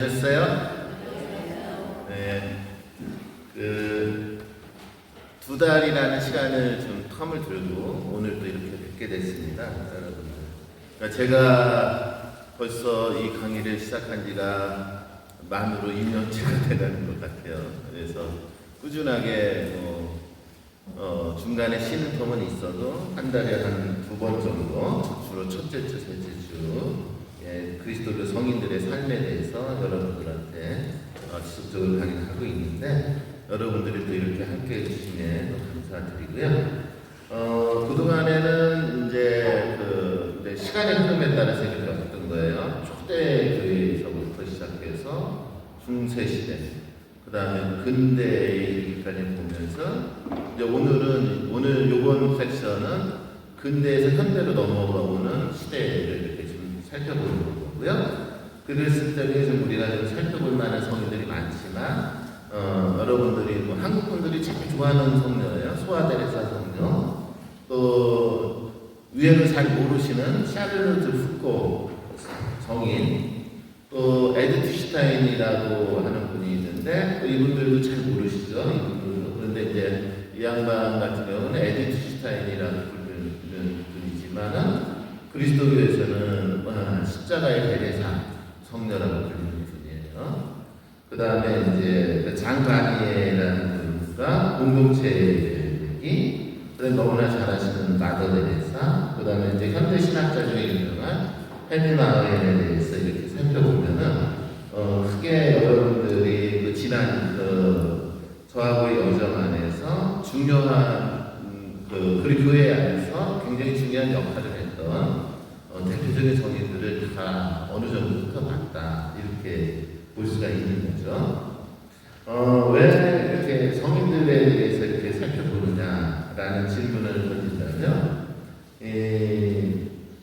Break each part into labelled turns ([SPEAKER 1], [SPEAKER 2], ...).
[SPEAKER 1] 됐어요? 네. 두 달이라는 시간을 좀 텀을 들고 오늘 또 이렇게 뵙게 됐습니다, 여러분들. 그러니까 제가 벌써 이 강의를 시작한 지가 만으로 2년째가 돼가는 것 같아요. 그래서 꾸준하게 중간에 쉬는 텀은 있어도 한 달에 한 2번 정도, 주로 첫째 주, 셋째 주, 그리스도교 성인들의 삶에 대해서 여러분들한테 지속적으로 강의를 하고 있는데, 여러분들이 또 이렇게 함께 해주시면 너무 감사드리고요. 그동안에는 이제 시간의 흐름에 따라서 이렇게 왔던 거예요. 초대교회에서부터 시작해서 중세시대, 그 다음에 근대까지 보면서, 이제 오늘 요번 섹션은 근대에서 현대로 넘어가오는 시대를 이렇게 좀 살펴보는 거고요. 그랬을 때 좀 우리가 좀 살펴볼 만한 성인들이 많지만, 여러분들이 한국 분들이 참 좋아하는 성녀예요. 소아데레사 성녀. 또 위에는 잘 모르시는 샤르르트 후코 성인. 또 에디트 슈타인이라고 하는 분이 있는데, 또 이분들도 잘 모르시죠. 이분들도. 그런데 이제 이 양반 같은 경우는 에디트 슈타인이라고 부르는 분이지만은 그리스도교에서는 십자가의 베레사 성녀라고 불리는 분이에요. 그 다음에 이제 장가니에라는 분과 공동체이기, 그다음에 너무나 잘 아시는 마더 데레사, 그 다음에 이제 현대 신학자 중에 유명한 헤르마흐에 대해서 이렇게 살펴보면은 크게 여러분들이 그 지난 저하고의 여정 안에서 중요한 그리고 교회 안에서 굉장히 중요한 역할을 했던 대표적인 성인들을 다 어느 정도부터 봤다, 이렇게 볼 수가 있는 거죠. 왜 이렇게 성인들에 대해서 이렇게 살펴보느냐라는 질문을 던진다면,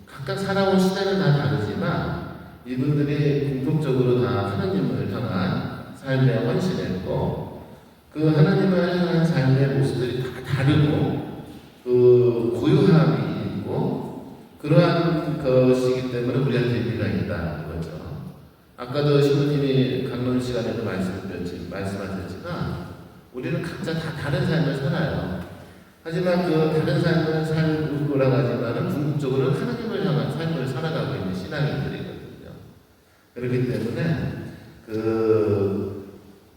[SPEAKER 1] 각각 살아온 시대는 다 다르지만 이분들이 공통적으로 다 하나님을 향한 삶에 헌신했고, 그 하나님을 향한 삶의 모습들이 다 다르고 그 고유함이 있고, 그러한 것이기 때문에 우리한테 의미가 있다는 거죠. 아까도 신부님이 강론 시간에도 말씀하셨지만 우리는 각자 다 다른 삶을 살아요. 하지만 그 다른 삶을 살고 돌아가지만은 궁극적으로 하나님을 향한 삶을 살아가고 있는 신앙인들이거든요. 그렇기 때문에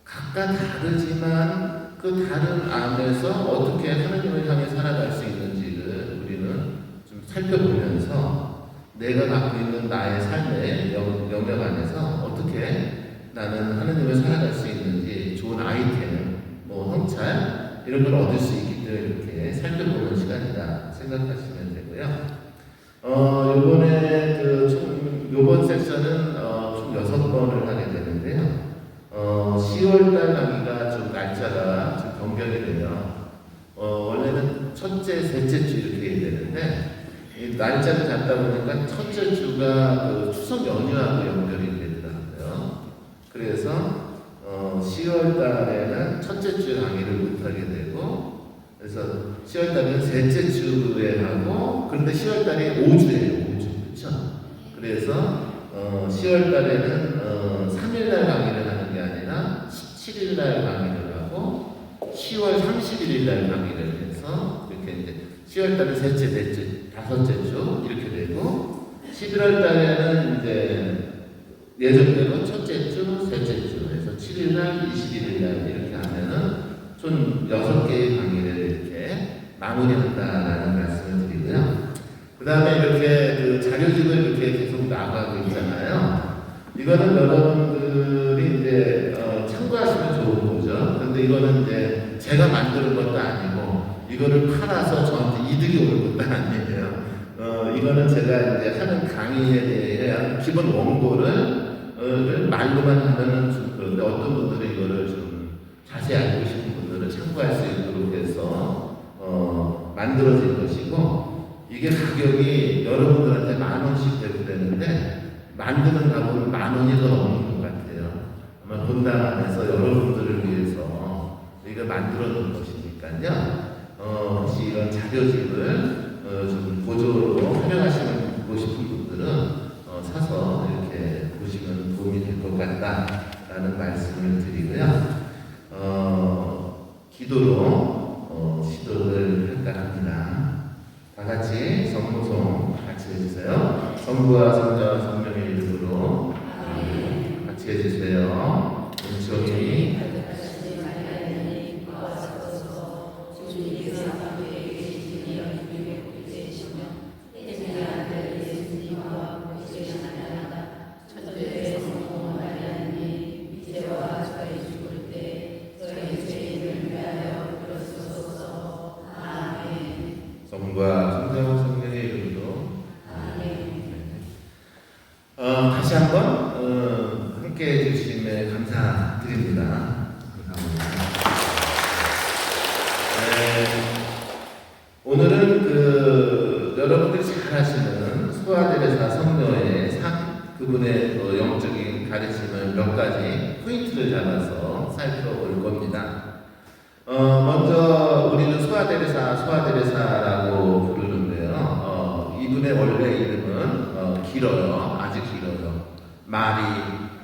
[SPEAKER 1] 각각 다르지만 그 다른 안에서 어떻게 하나님을 향해 살아갈 수 있는지를 우리는 좀 살펴보면서, 내가 갖고 있는 나의 삶의 영역 안에서 어떻게 나는 하나님을 살아갈 수 있는지 좋은 아이템, 성찰 이런 걸 얻을 수 있기 때문에 이렇게 살펴보는 시간이다 생각하시면 되고요. 요번 섹션은 총 6번을 하게 되는데요. 10월달 강의가 좀 날짜가 좀 변경이 돼요. 원래는 첫째, 셋째 주 이렇게 해야 되는데, 이 날짜를 잡다 보니까 첫째 주가 추석 연휴하고 연결이 되더라고요. 그래서 10월 달에는 첫째 주 강의를 못하게 되고, 그래서 10월 달에는 셋째 주에 하고, 그런데 10월 달이 5주예요. 5주. 그렇죠? 그래서 10월 달에는 3일 날 강의를 하는 게 아니라 17일 날 강의를 하고 10월 31일 날 강의를 해서 이렇게 이제 10월 달은 셋째, 넷째, 다섯째 주 이렇게 되고, 11월 달에는 이제 예정대로 첫째 주, 셋째 주 해서 7일 날, 21일 날 이렇게 하면은 총 6개의 강의를 이렇게 마무리한다라는 말씀을 드리고요. 그 다음에 이렇게 자료집을 이렇게 계속 나가고 있잖아요. 이거는 여러분들이 이제 참고하시면 좋은 거죠. 그런데 이거는 이제 제가 만드는 것도 아니고 이거를 팔아서 저한테 이득이 오는 것도 아니에요. 이거는 제가 이제 하는 강의에 대한 기본 원고를 말로만 하면은 좀 그런데, 어떤 분들은 이거를 좀 자세히 알고 싶은 분들은 참고할 수 있도록 해서 만들어진 것이고, 이게 가격이 여러분들한테 10,000원씩 되고 되는데 만드는 값은 10,000원이 더 넘는 것 같아요. 아마 본당 안에서 여러분들을 위해서 우리가 만들어 놓은 것이니까요. 혹시 이런 자료집을 좀 보조로 활용하시고 싶은 분들은 사서 이렇게 보시면 도움이 될 것 같다. 라는 말씀을 드리고요. 기도로 시도를 할까 합니다. 다 같이 성모송 같이 해주세요. 성부와 성자와 성령의 이름으로 같이 해주세요. 은총이 성부와 성자와 성령의 이름으로 다시 한번 함께 해주심에 감사드립니다. 감사합니다. 오늘은 여러분들이 잘 아시는 소아데레사 성녀의 그분의 영적인 가르침을 몇 가지 포인트를 잡아서 살펴볼 겁니다. 먼저 우리는 소아데레사라고 부르는데요. 이분의 원래 이름은 길어요. 아주 길어요. 마리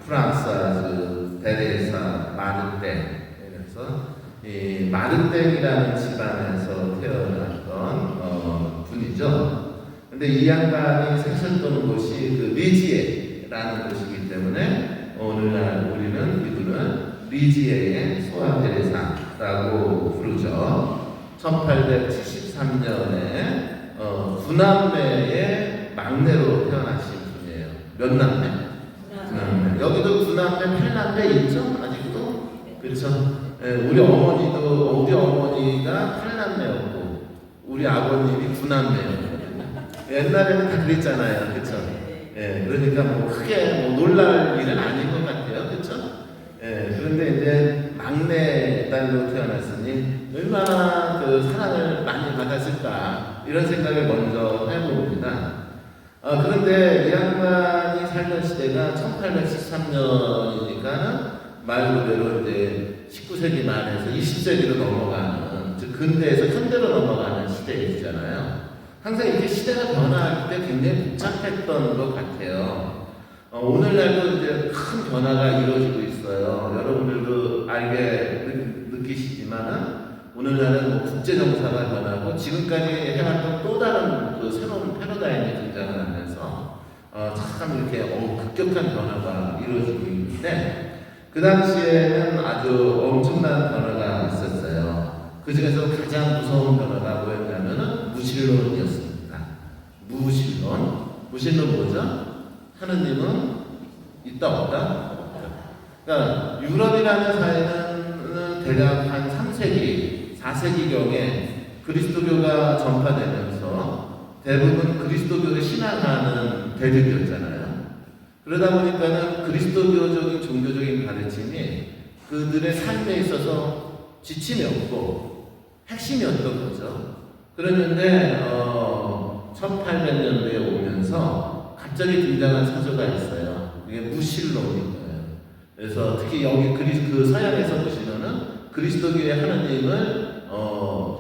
[SPEAKER 1] 프랑스아즈 데레사 마르땡. 그래서 이 마르땡이라는 집안에서 태어났던 분이죠. 근데 이 양반이 사셨던 곳이 그 리지에라는 곳이기 때문에 오늘날 우리는 이분은 리지에의 소아데레사라고 부르죠. 1873년에 구남매의 막내로 태어나신 분이에요. 몇 남매? 구남매. 여기도 구남매, 팔남매 있죠? 아직도? 그렇죠? 우리 어머니가 팔남매였고 우리 아버님이 구남매였거든요. 옛날에는 다 그랬잖아요. 그렇죠? 그러니까 뭐 크게 놀랄 일은 아닌 것 같아요. 그렇죠? 그런데 이제 막내 딸로 태어났으니 얼마나 그 사랑을 많이 받았을까 이런 생각을 먼저 해봅니다. 그런데 이 양반이 살던 시대가 1873년이니까 말 그대로 이제 19세기 말에서 20세기로 넘어가는, 즉 근대에서 현대로 넘어가는 시대이잖아요. 항상 이렇게 시대가 변화할 때 굉장히 복잡했던 것 같아요. 오늘날도 이제 큰 변화가 이루어지고 있어요. 여러분들도 알게 느끼시지만은 오늘날은 뭐 국제정사가 변하고 지금까지 해왔던 또 다른 그 새로운 패러다임이 등장을 하면서 참 이렇게 급격한 변화가 이루어지고 있는데 그 당시에는 아주 엄청난 변화가 있었어요. 그 중에서 가장 무서운 변화가 뭐였냐면은 무신론이었습니다. 무신론 뭐죠? 하느님은 있다 없다? 그러니까 유럽이라는 사회는 대략 한 3세기, 4세기경에 그리스도교가 전파되면서 대부분 그리스도교를 신앙하는 대륙이었잖아요. 그러다 보니까는 그리스도교적인 종교적인 가르침이 그들의 삶에 있어서 지침이 없고 핵심이었던 거죠. 그랬는데 1800년대에 오면서 갑자기 등장한 사조가 있어요. 이게 무신론인 거예요. 그래서 특히 여기 그 서양에서 보시면은 그리스도교의 하나님을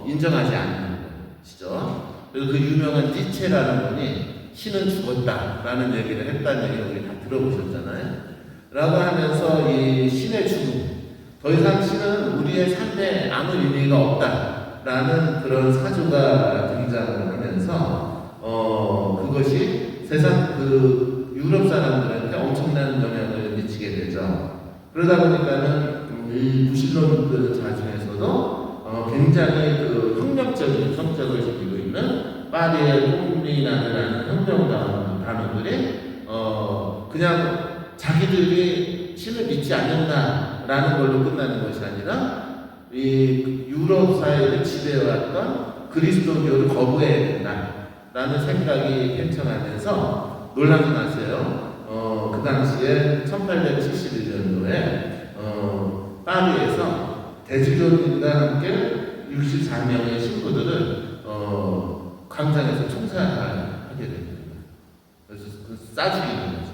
[SPEAKER 1] 인정하지 않는 것이죠. 그래서 그 유명한 니체라는 분이 신은 죽었다라는 얘기를 했다는 얘기 우리 다 들어보셨잖아요. 라고 하면서 이 신의 죽음, 더 이상 신은 우리의 삶에 아무 의미가 없다라는 그런 사조가 등장을 하면서 그것이 세상 그 유럽 사람들한테 엄청난 영향을 미치게 되죠. 그러다 보니까는 이 무신론들 중에서도 굉장히 그 혁명적인 성격을 지니고 있는 파리의 꼼리나르라는 혁명단원들이 그냥 자기들이 신을 믿지 않는다라는 걸로 끝나는 것이 아니라 이 유럽 사회를 지배해왔던 그리스도교를 거부해야 된다라는 생각이 팽창하면서 놀라지 마세요. 그 당시에 1871년도에 파리에서 대주교님과 함께 64명의 신부들을 광장에서 총살하게 됩니다. 그래서 싸죽이는 거죠.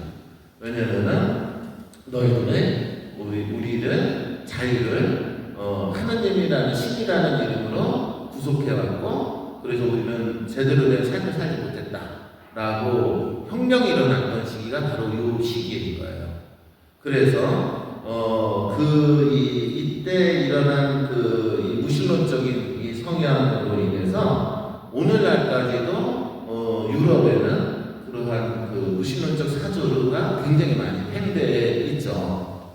[SPEAKER 1] 왜냐하면 너희들의 우리를 자유를 하느님이라는 신이라는 이름으로 구속해왔고 그래서 우리는 제대로 된 삶을 살지 못했다라고 혁명이 일어났던 시기가 바로 이 시기인 거예요. 그래서 이때 일어난 이 무신론적인 이 성향으로 인해서 오늘날까지도 유럽에는 그러한 무신론적 사조가 굉장히 많이 팽배해 있죠.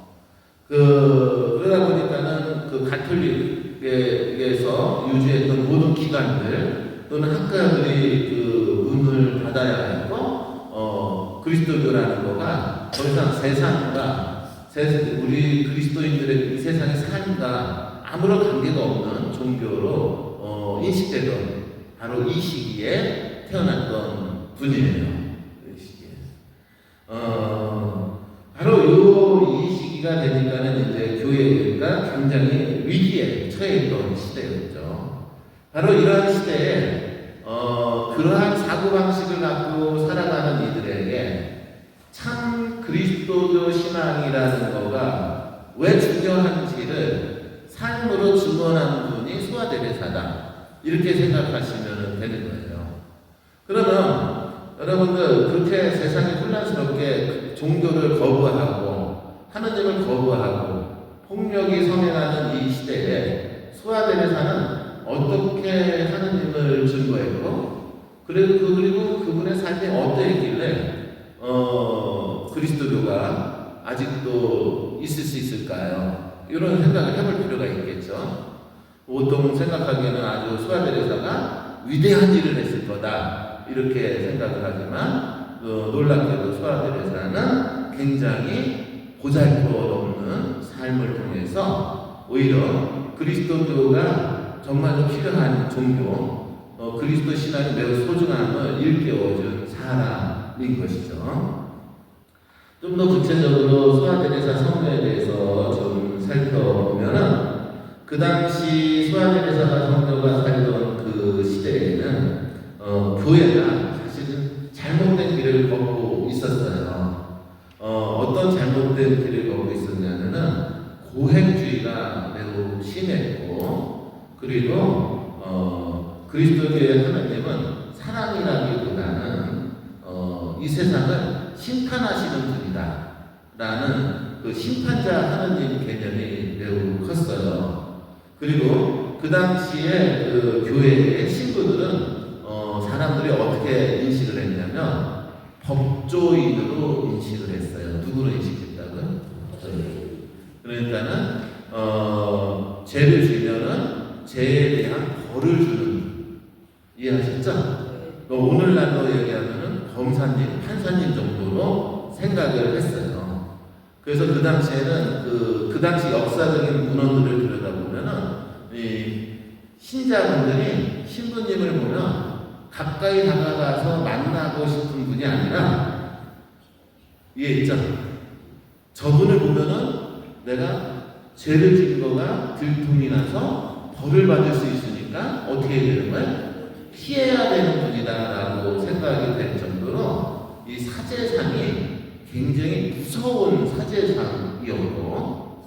[SPEAKER 1] 그러다 보니까는 가톨릭에서 유지했던 모든 기관들 또는 학과들이 문을 닫아야 했고, 그리스도교라는 거가 더 이상 우리 그리스도인들의 이 세상의 삶과 아무런 관계가 없는 종교로 인식되던 바로 이 시기에 태어났던 분이에요. 이 시기에. 바로 이 시기가 되니까는 이제 교회가 굉장히 위기에 처해 있던 시대였죠. 바로 이러한 시대에 그러한 사고방식을 갖고 살아가는 이들에게 참 그리스도교 신앙이라는 거가 왜 중요한지를 삶으로 증언한 분이 소아데레사다, 이렇게 생각하시면 되는 거예요. 그러면 여러분들 그렇게 세상이 혼란스럽게 종교를 거부하고 하느님을 거부하고 폭력이 성행하는 이 시대에 소아데레사는 어떻게 하느님을 증거했고, 그리고 그분의 삶이 어떠했길래 그리스도교가 아직도 있을 수 있을까요? 이런 생각을 해볼 필요가 있겠죠. 보통 생각하기에는 아주 소아데레사가 위대한 일을 했을 거다, 이렇게 생각을 하지만 놀랍게도 소아데레사는 굉장히 보잘것없는 삶을 통해서 오히려 그리스도교가 정말로 필요한 종교, 그리스도 신앙이 매우 소중함을 일깨워준 사람인 것이죠. 좀 더 구체적으로 소아데레사 성도에 대해서 좀 살펴보면은, 그 당시 소아데레사가 성도가 살던 그 시대에는 교회가 사실은 잘못된 길을 걷고 있었어요. 어떤 잘못된 길을 걷고 있었냐면은 고행주의가 매우 심했고, 그리고 그리스도교의 하나님은 사랑이라기보다는 이 세상을 심판하시는 분이다 라는 심판자 하나님 개념이 매우 컸어요. 그리고 그 당시에 교회의 신부들은 사람들이 어떻게 인식을 했냐면 법조인으로 인식을 했어요. 누구로 인식했다고요? 그러니까는 죄를 지면은 죄에 대한 벌을 주는, 이해하셨죠? 오늘날로 얘기하면은 검사님, 판사님 정도로 생각을 했어요. 그래서 그 당시에는 그 당시 역사적인 문헌들을 들여다보면은 이 신자분들이 신부님을 보면 가까이 다가가서 만나고 싶은 분이 아니라, 이해했죠? 저분을 보면은 내가 죄를 지은 거가 들통이 나서 벌을 받을 수 있으니까 어떻게 해야 되는 거야? 피해야 되는 분이다라고 생각이 될 정도로 이 사제상이 굉장히 무서운 사제상이었고,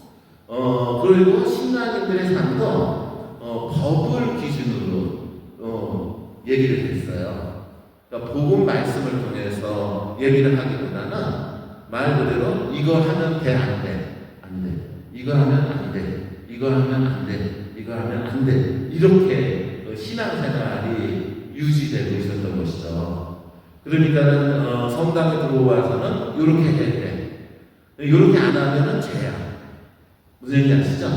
[SPEAKER 1] 그리고 신앙인들의 삶도 법을 기준으로 얘기를 했어요. 그러니까 복음 말씀을 통해서 얘기를 하기보다는 말 그대로 이거 하면 돼, 안 돼, 안 돼, 이거 하면 안 돼, 이거 하면 안 돼, 이거 하면 안 돼, 이렇게 신앙생활이 유지되고 있었던 것이죠. 그러니까는 성당에 들어와서는 이렇게 해야 돼, 이렇게 안 하면은 죄야. 무슨 얘기 아시죠?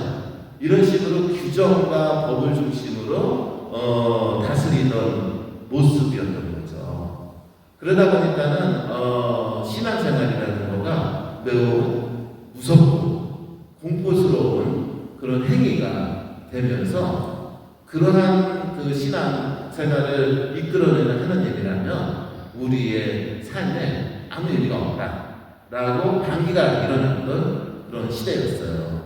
[SPEAKER 1] 이런 식으로 규정과 법을 중심으로 다스리던 모습이었던 거죠. 그러다 보니까는 신앙생활이라는 거가 매우 무섭고 공포스러운 그런 행위가 되면서, 그러한 신앙생활을 이끌어내는 하나님이라면 우리의 삶에 아무 의미가 없다라고 반기가 일어났던 그런 시대였어요.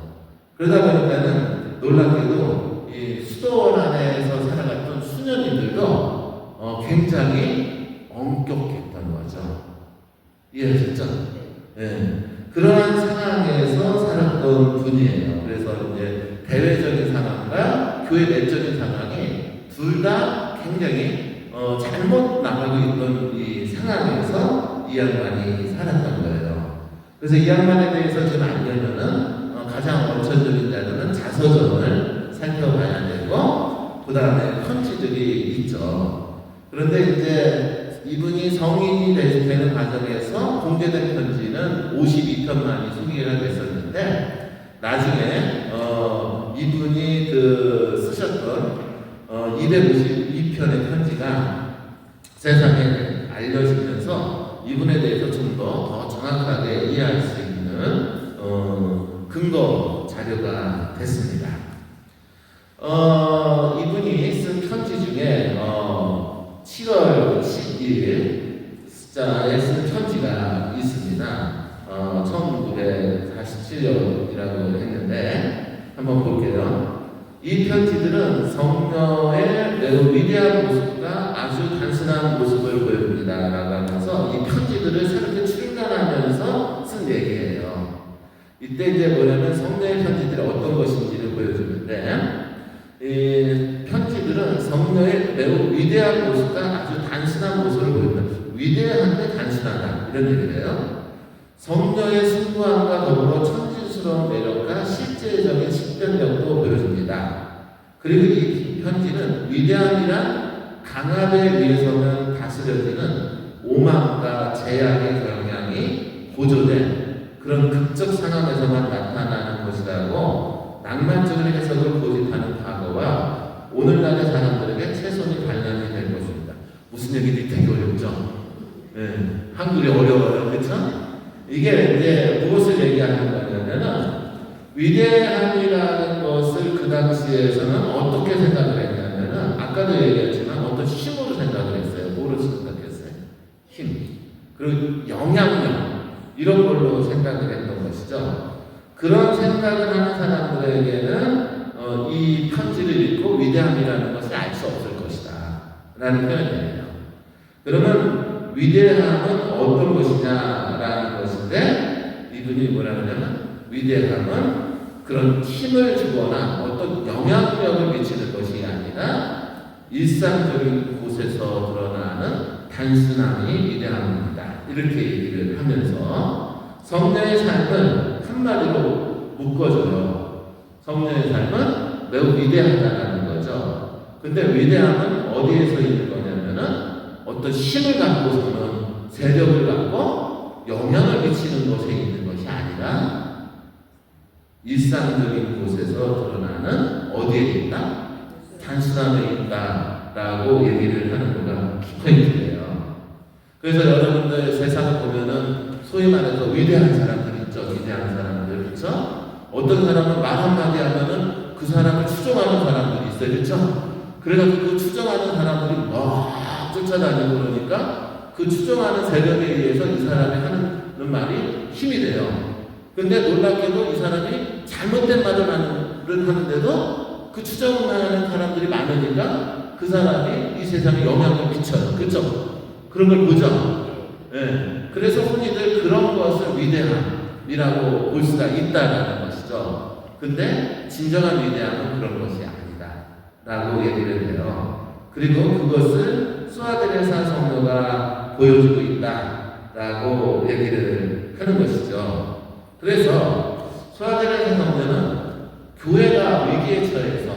[SPEAKER 1] 그러다 보니까는 놀랍게도 이 수도원 안에서 살아갔던 수녀님들도 굉장히 엄격했던 거죠. 이해하셨죠? 네. 그러한 상황에서 살았던 분이에요. 그래서 이제 대외적인 상황과 교회 내적인 상황이 둘 다 굉장히 잘못 나가고 있던 이 상황에서 이 양반이 살았던 거예요. 그래서 이 양반에 대해서 좀 알려면은 가장 원천적인 자료는 자서전을 살펴봐야 되고 그 다음에 편지들이 있죠. 그런데 이제 이분이 성인이 되는 과정에서 공개된 편지는 52편만이 소개가 됐었는데 나중에 이분이 쓰셨던 252편의 편지가 세상에 알려지면서 이분에 대해서 좀 더 정확하게 이해할 수 있는 근거 자료가 됐습니다. 이분이 쓴 편지 중에 7월 10일 숫자에 쓴 편지가 있습니다. 1947년이라고 했는데 한번 볼게요. 이 편지들은 성녀의 매우 위대한 모습과 아주 단순한 모습을 보여줍니다 라고 하면서 이 편지들을 새롭게 출간하면서 쓴 얘기예요. 이때 이제 뭐냐면 성녀의 편지들이 어떤 것인지를 보여주는데 이 편지들은 성녀의 매우 위대한 모습과 아주 단순한 모습을 보여줍니다. 위대한데 단순하다 이런 얘기예요. 성녀의 숭고함과 더불어 천진스러운 매력과 실제적인 식견력도 보여줍니다. 그리고 이 편지는 위대함이란 강압에 의해서는 다스려지는 오만과 제약의 경향이 고조된 그런 극적 상황에서만 나타나는 것이라고 낭만적인 해석을 고집하는 과거와 오늘날의 사람들에게 최선이 발견이 될 것입니다. 무슨 얘기인지 되게 어렵죠? 네, 한글이 어려워요. 그렇죠? 이게 이제 무엇을 얘기하는 거냐면은 위대함이라는 것을 그 당시에서는 어떻게 생각을 했냐면은 아까도 얘기했지만 어떤 힘으로 생각을 했어요. 뭐로 생각했어요? 힘. 그리고 영향력 이런 걸로 생각을 했던 것이죠. 그런 생각을 하는 사람들에게는 이 편지를 읽고 위대함이라는 것을 알 수 없을 것이다 라는 표현이에요. 그러면 위대함은 어떤 것이냐라는 것인데 이분이 뭐라 그러냐면 위대함은 그런 힘을 주거나 어떤 영향력을 미치는 것이 아니라 일상적인 곳에서 드러나는 단순함이 위대함입니다. 이렇게 얘기를 하면서 성녀의 삶은 한마디로 묶어줘요. 성녀의 삶은 매우 위대하다는 거죠. 근데 위대함은 어디에서 있는 거냐면은 어떤 힘을 갖고서는 세력을 갖고 영향을 미치는 것에 있는 것이 아니라 일상적인 곳에서 드러나는 어디에 있다? 단순함에 있다라고 얘기를 하는 거가 키포인트예요. 그래서 여러분들 세상을 보면은 소위 말해서 위대한 사람들 있죠. 위대한 사람들 그렇죠? 어떤 사람은 말 한마디 하면은 그 사람을 추종하는 사람들이 있어요. 그렇죠? 그래가지고 그 추종하는 사람들이 막 쫓아다니고 그러니까 그 추종하는 세력에 의해서 이 사람이 하는 말이 힘이 돼요. 근데 놀랍게도 이 사람이 잘못된 말을 하는데도 그 추종하는 사람들이 많으니까 그 사람이 이 세상에 영향을 미쳐요. 그렇죠? 그런 걸 보죠. 예. 그래서 흔히들 그런 것을 위대함이라고 볼 수가 있다는 것이죠. 근데 진정한 위대함은 그런 것이 아니다 라고 얘기를 해요. 그리고 그것을 수아드레사 성녀가 보여주고 있다라고 얘기를 하는 것이죠. 그래서 수아드레사 성녀는 교회가 위기에 처해서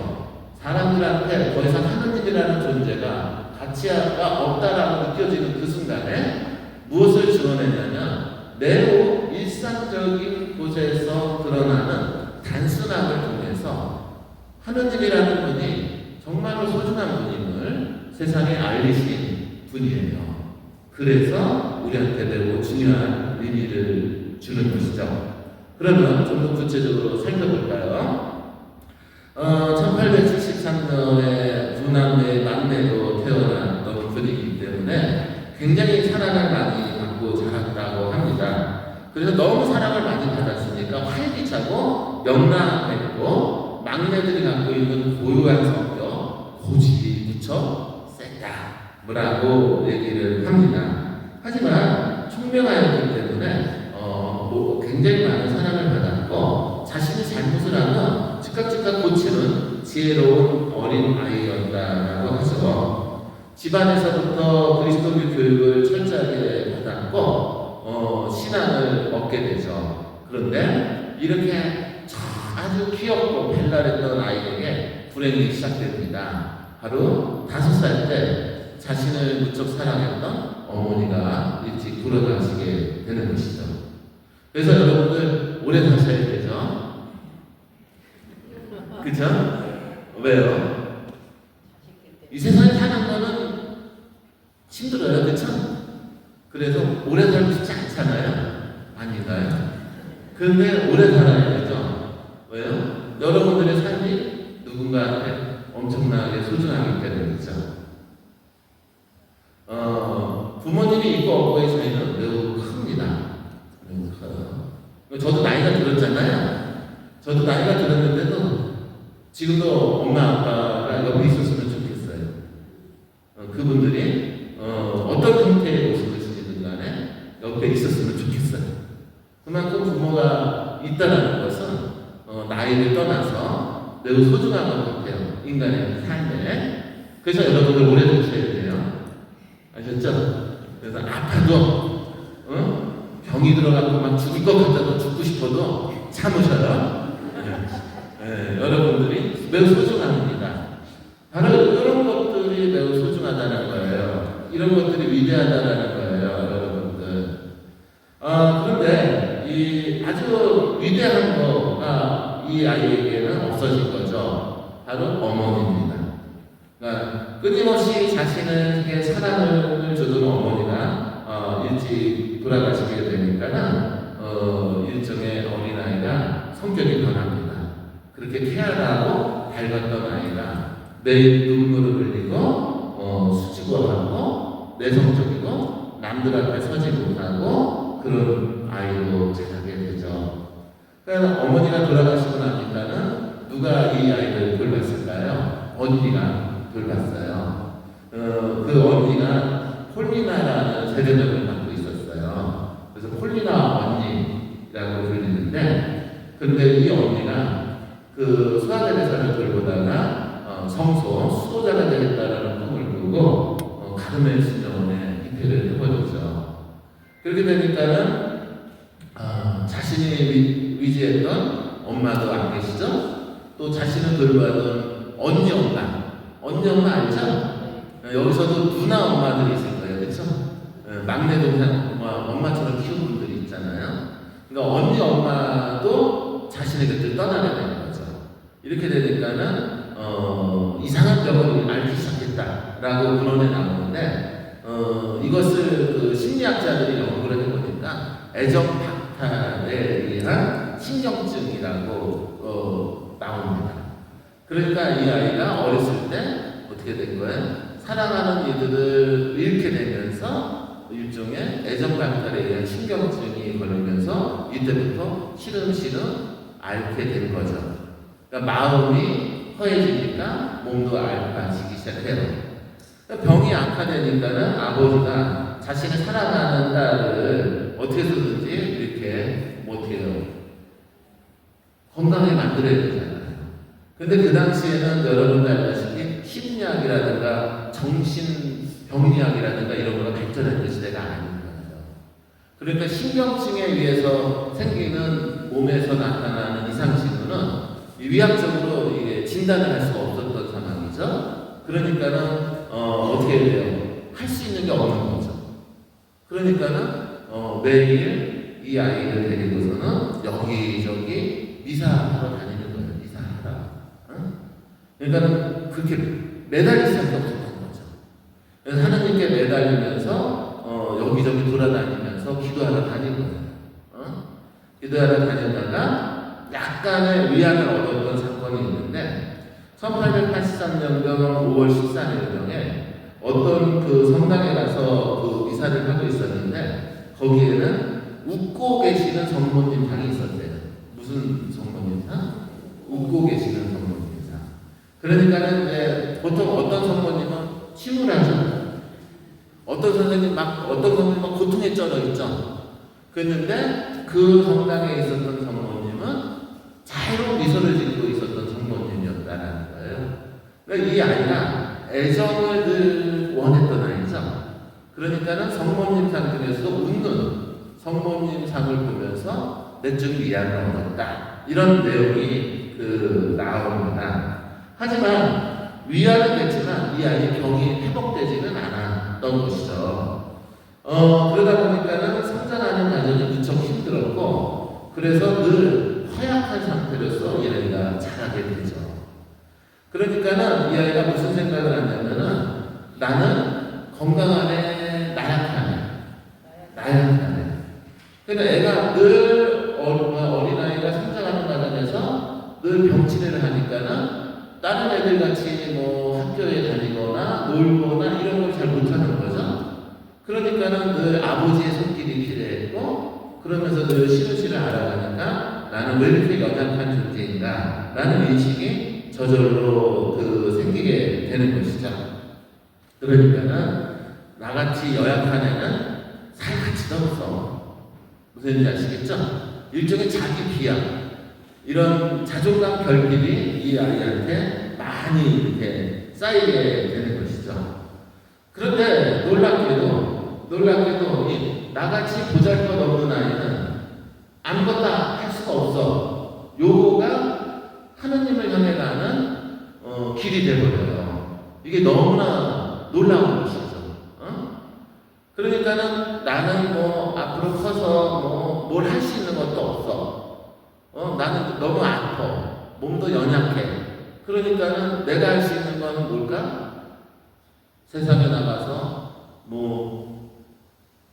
[SPEAKER 1] 사람들한테 더 이상 하느님이라는 존재가 가치가 없다라고 느껴지는 그 순간에 무엇을 지원했냐면 매우 일상적인 곳에서 드러나는 단순함을 통해서 하느님이라는 분이 정말로 소중한 분임을 세상에 알리신 분이에요. 그래서 우리한테 매우 중요한 의미를 주는 것이죠. 그러면 좀 더 구체적으로 살펴볼까요? 1873년에 두 남매의 막내로 태어났던 분이기 때문에 굉장히 사랑을 많이 받고 자랐다고 합니다. 그래서 너무 사랑을 많이 받았으니까 활기차고 명랑했고 막내들이 갖고 있는 고유한 성격, 고집이 무척 셌다 뭐라고 얘기를 합니다. 하지만 총명하였기 때문에 굉장히 많은 사랑을 받았고 자신이 잘못을 하면 즉각 고치는 지혜로운 어린 아이였다라고 하죠. 집안에서부터 그리스도교 교육을 철저하게 받았고
[SPEAKER 2] 신앙을 얻게 되죠. 그런데 이렇게 아주 귀엽고 발랄했던 아이에게 불행이 시작됩니다. 바로 5살 때 자신을 무척 사랑했던 어머니가 일찍 돌아가시게 되는 것이죠. 그래서 여러분들 오래 사셔야 되죠. 그죠? 왜요? 이 세상에 사는 거는 힘들어요. 그쵸? 그래서 오래 살고 싶지 않잖아요. 아닌가요? 그런데 오래 살아야 되죠. 왜요? 여러분들의 삶이 누군가한테 엄청나게 소중하기 때문이죠. 부모님이 있고 없고의 차이는 매우 큽니다. 매우 커요. 저도 나이가 들었잖아요. 저도 나이가 들었는데도 지금도 엄마 아빠가 옆에 있었으면 좋겠어요. 그분들이 어떤 형태의 모습을 지니든 간에 옆에 있었으면 좋겠어요. 그만큼 부모가 있다는 것은 나이를 떠나서 매우 소중한 것 같아요. 인간의 삶에. 그래서 여러분들 오래 사셔야 돼요. 아셨죠? 그래서 아파도 병이 들어가고 막 죽을 것 같아도 죽고 싶어도 참으셔요. 여러분들이 매우 소중합니다. 바로 이런 것들이 매우 소중하다는 거예요. 이런 것들이 위대하다는 거예요, 여러분들. 그런데 이 아주 위대한 거가 이 아이에게는 없어진 거죠. 바로 어머니입니다. 그러니까 끊임없이 자신에게 사랑을 주던 어머니가 일찍 돌아가시게 되니까는 일종의 어린아이가 성격이 변합니다. 그렇게 케어하고 밝았던 아이가 매일 눈물을 흘리고 수줍어하고 내성적이고 남들 앞에 서지 못하고 그런 아이로 자라게 되죠. 그러니까 어머니가 돌아가시고 나니까는 누가 이 아이를 돌봤을까요? 언니가 돌봤어요. 그 언니가 폴리나라는 세대명을 갖고 있었어요. 그래서 폴리나 언니라고 불리는데, 근데 이 언니가 그 수아테레사를 돌보다가 수도자가 되겠다라는 꿈을 꾸고 가르멜 신정원에 입회를 해버렸죠. 그렇게 되니까는 자신이 위지했던 엄마도 안 계시죠? 또 자신을 돌보던 언니 엄마 알죠? 여기서도 누나 엄마들이 있을 거예요. 그렇죠? 막내 동생 엄마처럼 키운 분들이 있잖아요. 그러니까 언니 엄마도 자신의 곁을 떠나게 되는 거죠. 이렇게 되니까는 이상한 병을 앓기 시작했다라고 근원에 나오는데 이것을 그 심리학자들이 연구를 해보니까 애정 박탈에 의한 신경증이라고 나옵니다. 그러니까 이 아이가 어렸을 때 어떻게 된 거예요? 사랑하는 이들을 잃게 되면서 일종의 애정 박탈에 의한 신경증이 걸리면서 이때부터 시름시름 앓게 된 거죠. 그러니까 마음이 허해지니까 몸도 앓아지기 시작해요. 그러니까 병이 악화되니까는 아버지가 자신을 사랑하는 딸을 어떻게 해서든지 이렇게 못해요. 건강하게 만들어야 되잖아요. 근데 그 당시에는 여러분들 알다시피 심리학이라든가 정신병리학이라든가 이런 거가 발전했던 시대가 아닌 거예요. 그러니까 신경증에 의해서 생기는 몸에서 나타나는 이상 징후는 의학적으로 이게 진단을 할 수가 없었던 상황이죠. 그러니까는 어떻게 돼요? 할 수 있는 게 없는 거죠. 그러니까는 매일 이 아이를 데리고서는 여기저기 미사하러 다니는 거예요. 미사하러. 그러니까 그렇게 매달릴 수밖에 없었던 거죠. 그래서 하나님께 매달리면서 여기저기 돌아다니면서 기도하러 다닌 거예요. 기도하러 다니다가 약간의 위안을 얻었던 사건이 있는데 1883년경 5월 14일경에 어떤 그 성당에 가서 그 미사를 하고 있었는데 거기에는 웃고 계시는 성모님 방이 있었대요. 무슨 성모님상? 웃고 계시는 성모님상. 그러니까는 이제 보통 어떤 성모님은 침울하죠. 어떤 선생님 어떤 성모님 막 고통에 쩔어 있죠. 그랬는데 그 성당에 있었던 성모님은 자유로운 미소를 짓고 있었던 성모님이었다는 거예요. 그러니까 이 아이가 애정을 늘 원했던 아이죠. 그러니까는 성모님 상중에서도 웃는 성모님 상을 보면서 내적 위안을 얻었다. 이런 내용이 나옵니다. 하지만 위안은 됐지만 이 아이의 병이 회복되지는 않았던 것이죠. 그러다 보니까는 성장하는 과정이 무척 힘들었고, 그래서 늘 허약한 상태로서 이 아이가 자라게 되죠. 그러니까는 이 아이가 무슨 생각을 하냐면은 나는 건강하네, 나약하네. 그러니까 애가 늘 어린아이가 성장하는 과정에서 늘 병치레를 하니까는 다른 애들 같이 뭐 학교에 다니거나 놀거나 이런 걸 잘 못하는 거죠. 그러니까는 늘 아버지의 손길이 필요했고, 그러면서 늘 시루시를 알아가니까 나는 왜 이렇게 연약한 존재인가 라는 인식이 저절로 생기게 되는 것이죠. 그러니까는 나같이 연약한 애는 살 가치도 없어. 무슨 얘기인지 아시겠죠? 일종의 자기 비하, 이런 자존감 결핍이 이 아이한테 많이 이렇게 쌓이게 되는 것이죠. 그런데 놀랍게도 이 나같이 보잘것없는 아이는 아무것도 할 수가 없어. 요거가 하느님을 향해 가는 길이 되버려요. 이게 너무나 놀라운 것이죠. 그러니까는 나는 뭐 앞으로 커서 뭘 할 수 있는 것도 없어. 나는 너무 아파. 몸도 연약해. 그러니까는 내가 할 수 있는 건 뭘까? 세상에 나가서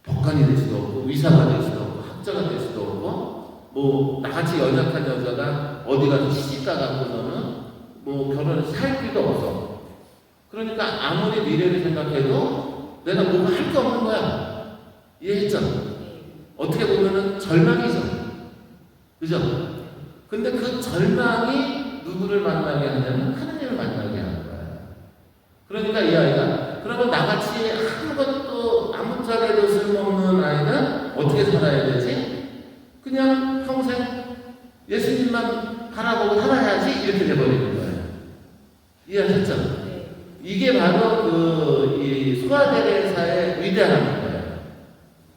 [SPEAKER 2] 법관이 될 수도 없고, 의사가 될 수도 없고, 학자가 될 수도 없고, 나같이 연약한 여자가 어디 가서 시집가 갖고서는 결혼을 살 필요도 없어. 그러니까 아무리 미래를 생각해도 내가 뭐가 할 게 없는 거야. 이해했죠? 어떻게 보면은 절망이죠. 그죠? 근데 그 절망이 누구를 만나게 하냐면 하느님을 만나게 하는 거예요. 그러니까 이 아이가, 그러면 나같이 아무것도 아무짝에도 쓸모없는 아이는 어떻게 살아야 되지? 그냥 평생 예수님만 바라보고 살아야지, 이렇게 돼버리는 거예요. 이해하셨죠? 이게 바로 이 소아데레사의 위대함인 거예요.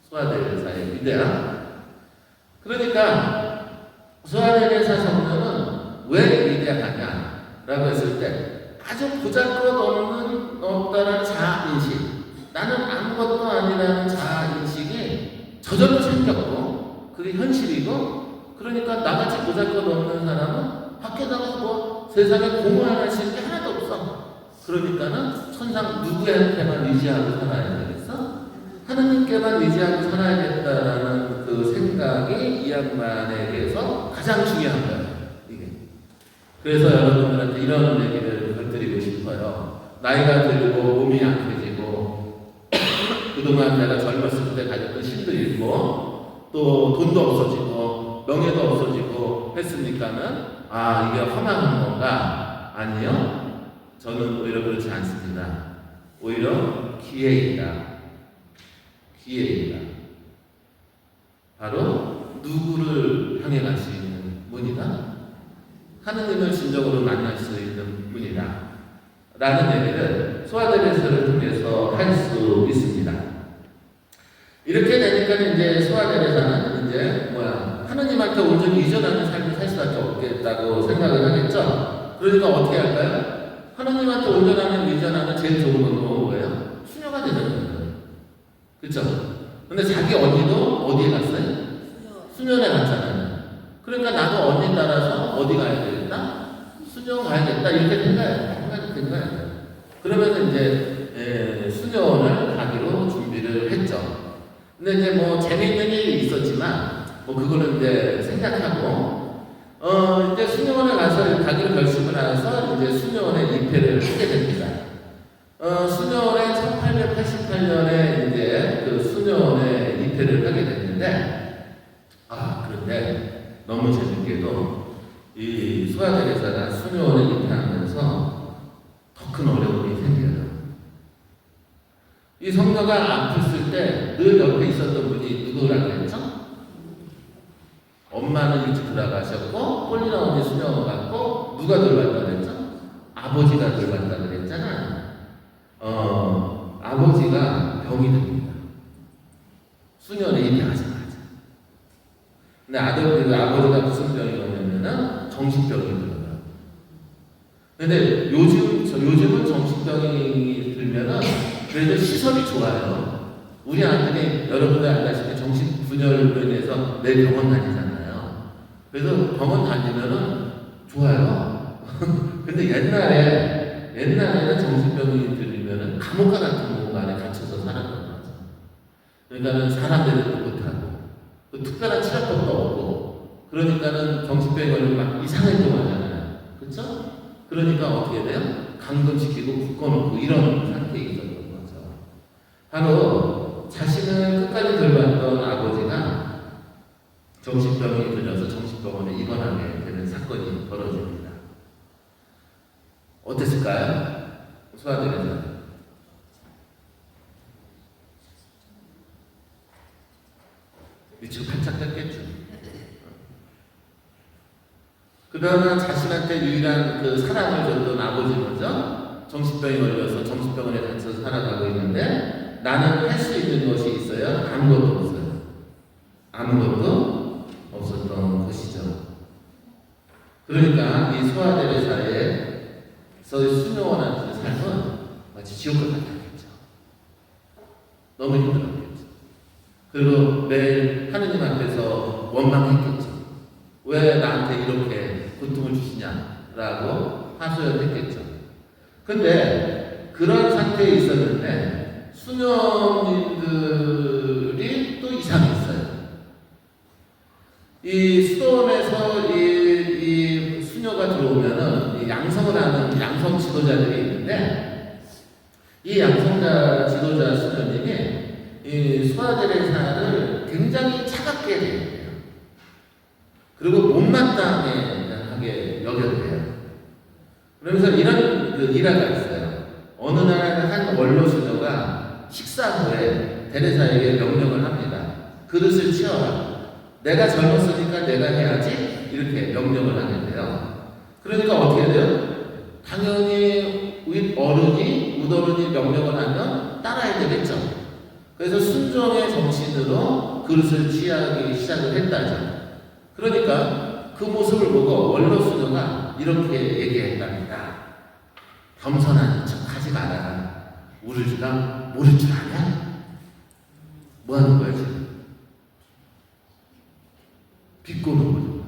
[SPEAKER 2] 소아데레사의 위대함. 그러니까 소아데레사 성녀는 왜 위대하냐라고 했을 때 아주 보잘것없다는 자아인식, 나는 아무것도 아니라는 자아인식이 저절로 생겼고 그게 현실이고, 그러니까 나같이 보잘것없는 사람은 밖에 나가서 세상에 공헌할 수 있는 게 하나도 없어. 그러니까는 천상 누구한테만 의지하고 살아야 되겠어? 하느님께만 의지하고 살아야겠다라는 그 생각이 이 양반에게서 가장 중요한 거예요. 이게. 그래서 여러분들한테 이런 얘기를 드리고 싶어요. 나이가 들고 몸이 약해지고 그동안 내가 젊었을 때 가졌던 힘도 잃고 또 돈도 없어지고 명예도 없어지고 했으니까는 이게 허망한 건가? 아니요. 저는 오히려 그렇지 않습니다. 오히려 기회이다. 바로 누구를 향해 갈 수 있는 문이다? 하느님을 진정으로 만날 수 있는 문이다. 라는 얘기를 소아데레사를 통해서 할 수 있습니다. 이렇게 되니까 이제 소아데레사는 하느님한테 온전히 이전하는 삶을 살 수밖에 없겠다고 생각을 하겠죠. 그러니까 어떻게 할까요? 하나님한테 온전하는 이전하는 제일 좋은 건 뭐예요? 수녀가 되는 거예요. 그렇죠? 근데 자기 언니도 어디에 갔어요? 수녀에 갔잖아요. 그러니까 나도 언니 따라서 어디 가야 되겠다? 수녀 가야겠다, 이렇게 생각이 된 거예요. 그러면서 이제 수녀원을 가기로 준비를 했죠. 근데 이제 재미있는 일이 있었지만 그거는 이제 생략하고, 이제 수녀원에 가서 가기로 결심을 해서 이제 수녀원에 입회를 하게 됩니다. 수녀원에 1888년에 이제 그 수녀원에 입회를 하게 됐는데, 그런데 너무 재밌게도 이 소아데레사가 수녀원에 입회하면서 더 큰 어려움이 생겨요. 이 성녀가 아팠을 때 늘 옆에 있었던 분이 누구라고 했죠? 엄마는 일찍 돌아가셨고 폴리나 언니 수녀원 갔고 누가 돌봤다 그랬죠? 아버지가 돌봤다 그랬잖아. 아버지가 병이 듭니다. 수녀원에 입회하자마자. 정신병이 들어요. 근데 요즘은 정신병이 들면은 그래도 시설이 좋아요. 우리 아들이 여러분들 알다시피 정신분열로 인해서 내 병원 다니잖아요. 그래서 병원 다니면은 좋아요. 근데 옛날에는 정신병이 들리면은 감옥과 같은 공간에 갇혀서 살았던 거죠. 그러니까는 사람 대접도 못하고, 또 특별한 치료법도 없고, 그러니까는 정신병이 걸리면 막 이상한 행동하잖아요. 그쵸? 그러니까 어떻게 돼요? 감금시키고 묶어놓고 이런 상태에 있었던 거죠. 바로 자신을 끝까지 돌봤던 아버지가 정신병이 들려서 정신병원에 입원하게 되는 사건이 벌어집니다. 어땠을까요? 소아들에서 미치고 팔짝 떴겠죠. 그러나 자신한테 유일한 그 사랑을 줬던 아버지 먼저 정신병이 걸려서 정신병원에 갇혀서 살아가고 있는데 나는 할 수 있는 것이 있어요? 아무것도 없어요. 아무것도 없었던 것이죠. 그러니까 이 소아데레사에서 수녀원한 삶은 마치 지옥과 같았겠죠. 너무 힘들었겠죠. 그리고 매일 하느님 앞에서 원망했겠죠. 왜 나한테 이렇게 고통을 주시냐라고 하소연했겠죠. 근데 그런 상태에 있었는데 수녀님들이 또 이상했어요. 이 수도원에서 이 수녀가 들어오면은 양성을 하는 양성 지도자들이 있는데 이 양성자 지도자 수녀님이 이 소아데레사를 굉장히 차갑게 대해요. 그리고 못마땅하게 여겼대요. 그러면서 이런 그 일화가 있어요. 어느 날 한 원로 수녀가 식사 후에 데레사에게 명령을 합니다. 그릇을 치워라. 내가 젊었으니까 내가 해야지. 이렇게 명령을 하는데요. 그러니까 어떻게 돼요? 당연히 윗어른이 우더른이 명령을 하면 따라야 되겠죠. 그래서 순종의 정신으로 그릇을 취하기 시작을 했다죠. 그러니까 그 모습을 보고 원로 수녀가 이렇게 얘기했답니다. 겸손한 척 하지 말아라. 우리가 모를 줄 아냐? 뭐 하는 거야 지금? 비꼬는 거죠.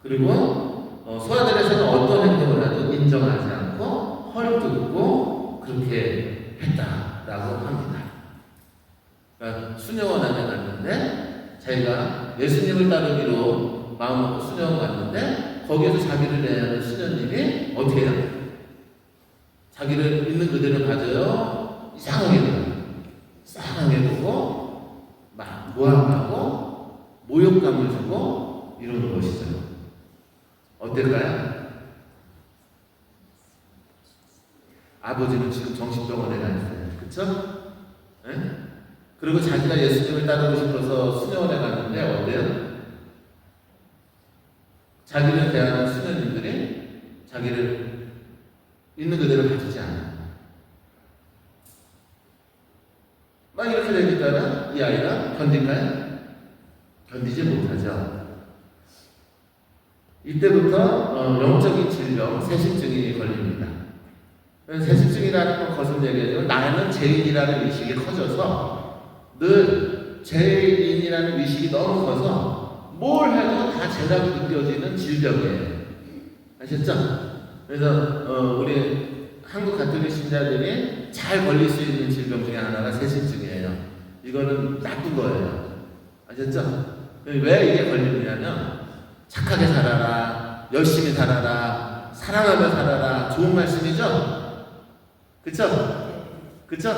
[SPEAKER 2] 그리고 소아들에서는 어떤 행동을 하도 인정하지 않고 헐뜯고 그렇게 했다라고 합니다. 그러니까 수녀원 안에 갔는데 자기가 예수님을 따르기로 마음먹고 수녀원 갔는데 거기에서 자기를 대하는 수녀님이 어떻게 해요? 자기를 있는 그대로 가져요. 이상하게 보고 막 모함하고 모욕감을 주고 이러는 것이죠. 어떨까요? 아버지는 지금 정신병원에 가 있어요. 그쵸? 네? 그리고 자기가 예수님을 따르고 싶어서 수녀원에 갔는데 어때요? 자기를 대하는 수녀님들이 자기를 있는 그대로 봐주지 않아요. 막 이렇게 되니까는 이 아이가 견딜까요? 견디지 못하죠. 이때부터 영적인 질병, 세심증이 걸립니다. 세심증이라는 건 거슬 얘기하지만 나는 죄인이라는 의식이 커져서 늘 죄인이라는 의식이 너무 커서 뭘 해도 다 죄라고 느껴지는 질병이에요. 아셨죠? 그래서 우리 한국 가톨릭 신자들이 잘 걸릴 수 있는 질병 중에 하나가 세심증이에요. 이거는 나쁜 거예요. 아셨죠? 왜 이게 걸리느냐면 착하게 살아라, 열심히 살아라, 사랑하며 살아라, 좋은 말씀이죠? 그쵸? 그쵸?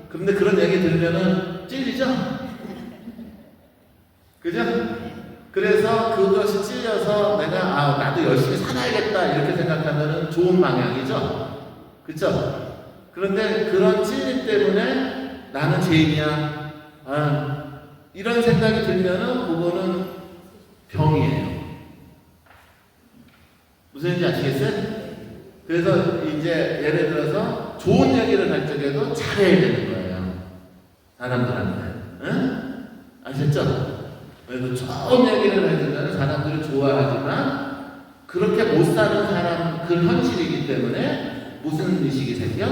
[SPEAKER 2] 근데 그런 얘기 들으면은 찔리죠? 그죠? 그래서 그것이 찔려서 내가 나도 열심히 살아야겠다 이렇게 생각하면은 좋은 방향이죠? 그쵸? 그런데 그런 찔림 때문에 나는 죄인이야. 이런 생각이 들면은 그거는 병이에요. 무슨 얘기인지 아시겠어요? 그래서 이제 예를 들어서 좋은 얘기를 할 적에도 잘해야 되는 거예요. 사람들한테. 응? 아셨죠? 그래서 좋은 얘기를 해주면 사람들이 좋아하지만 그렇게 못 사는 사람 그 현실이기 때문에 무슨 의식이 생겨?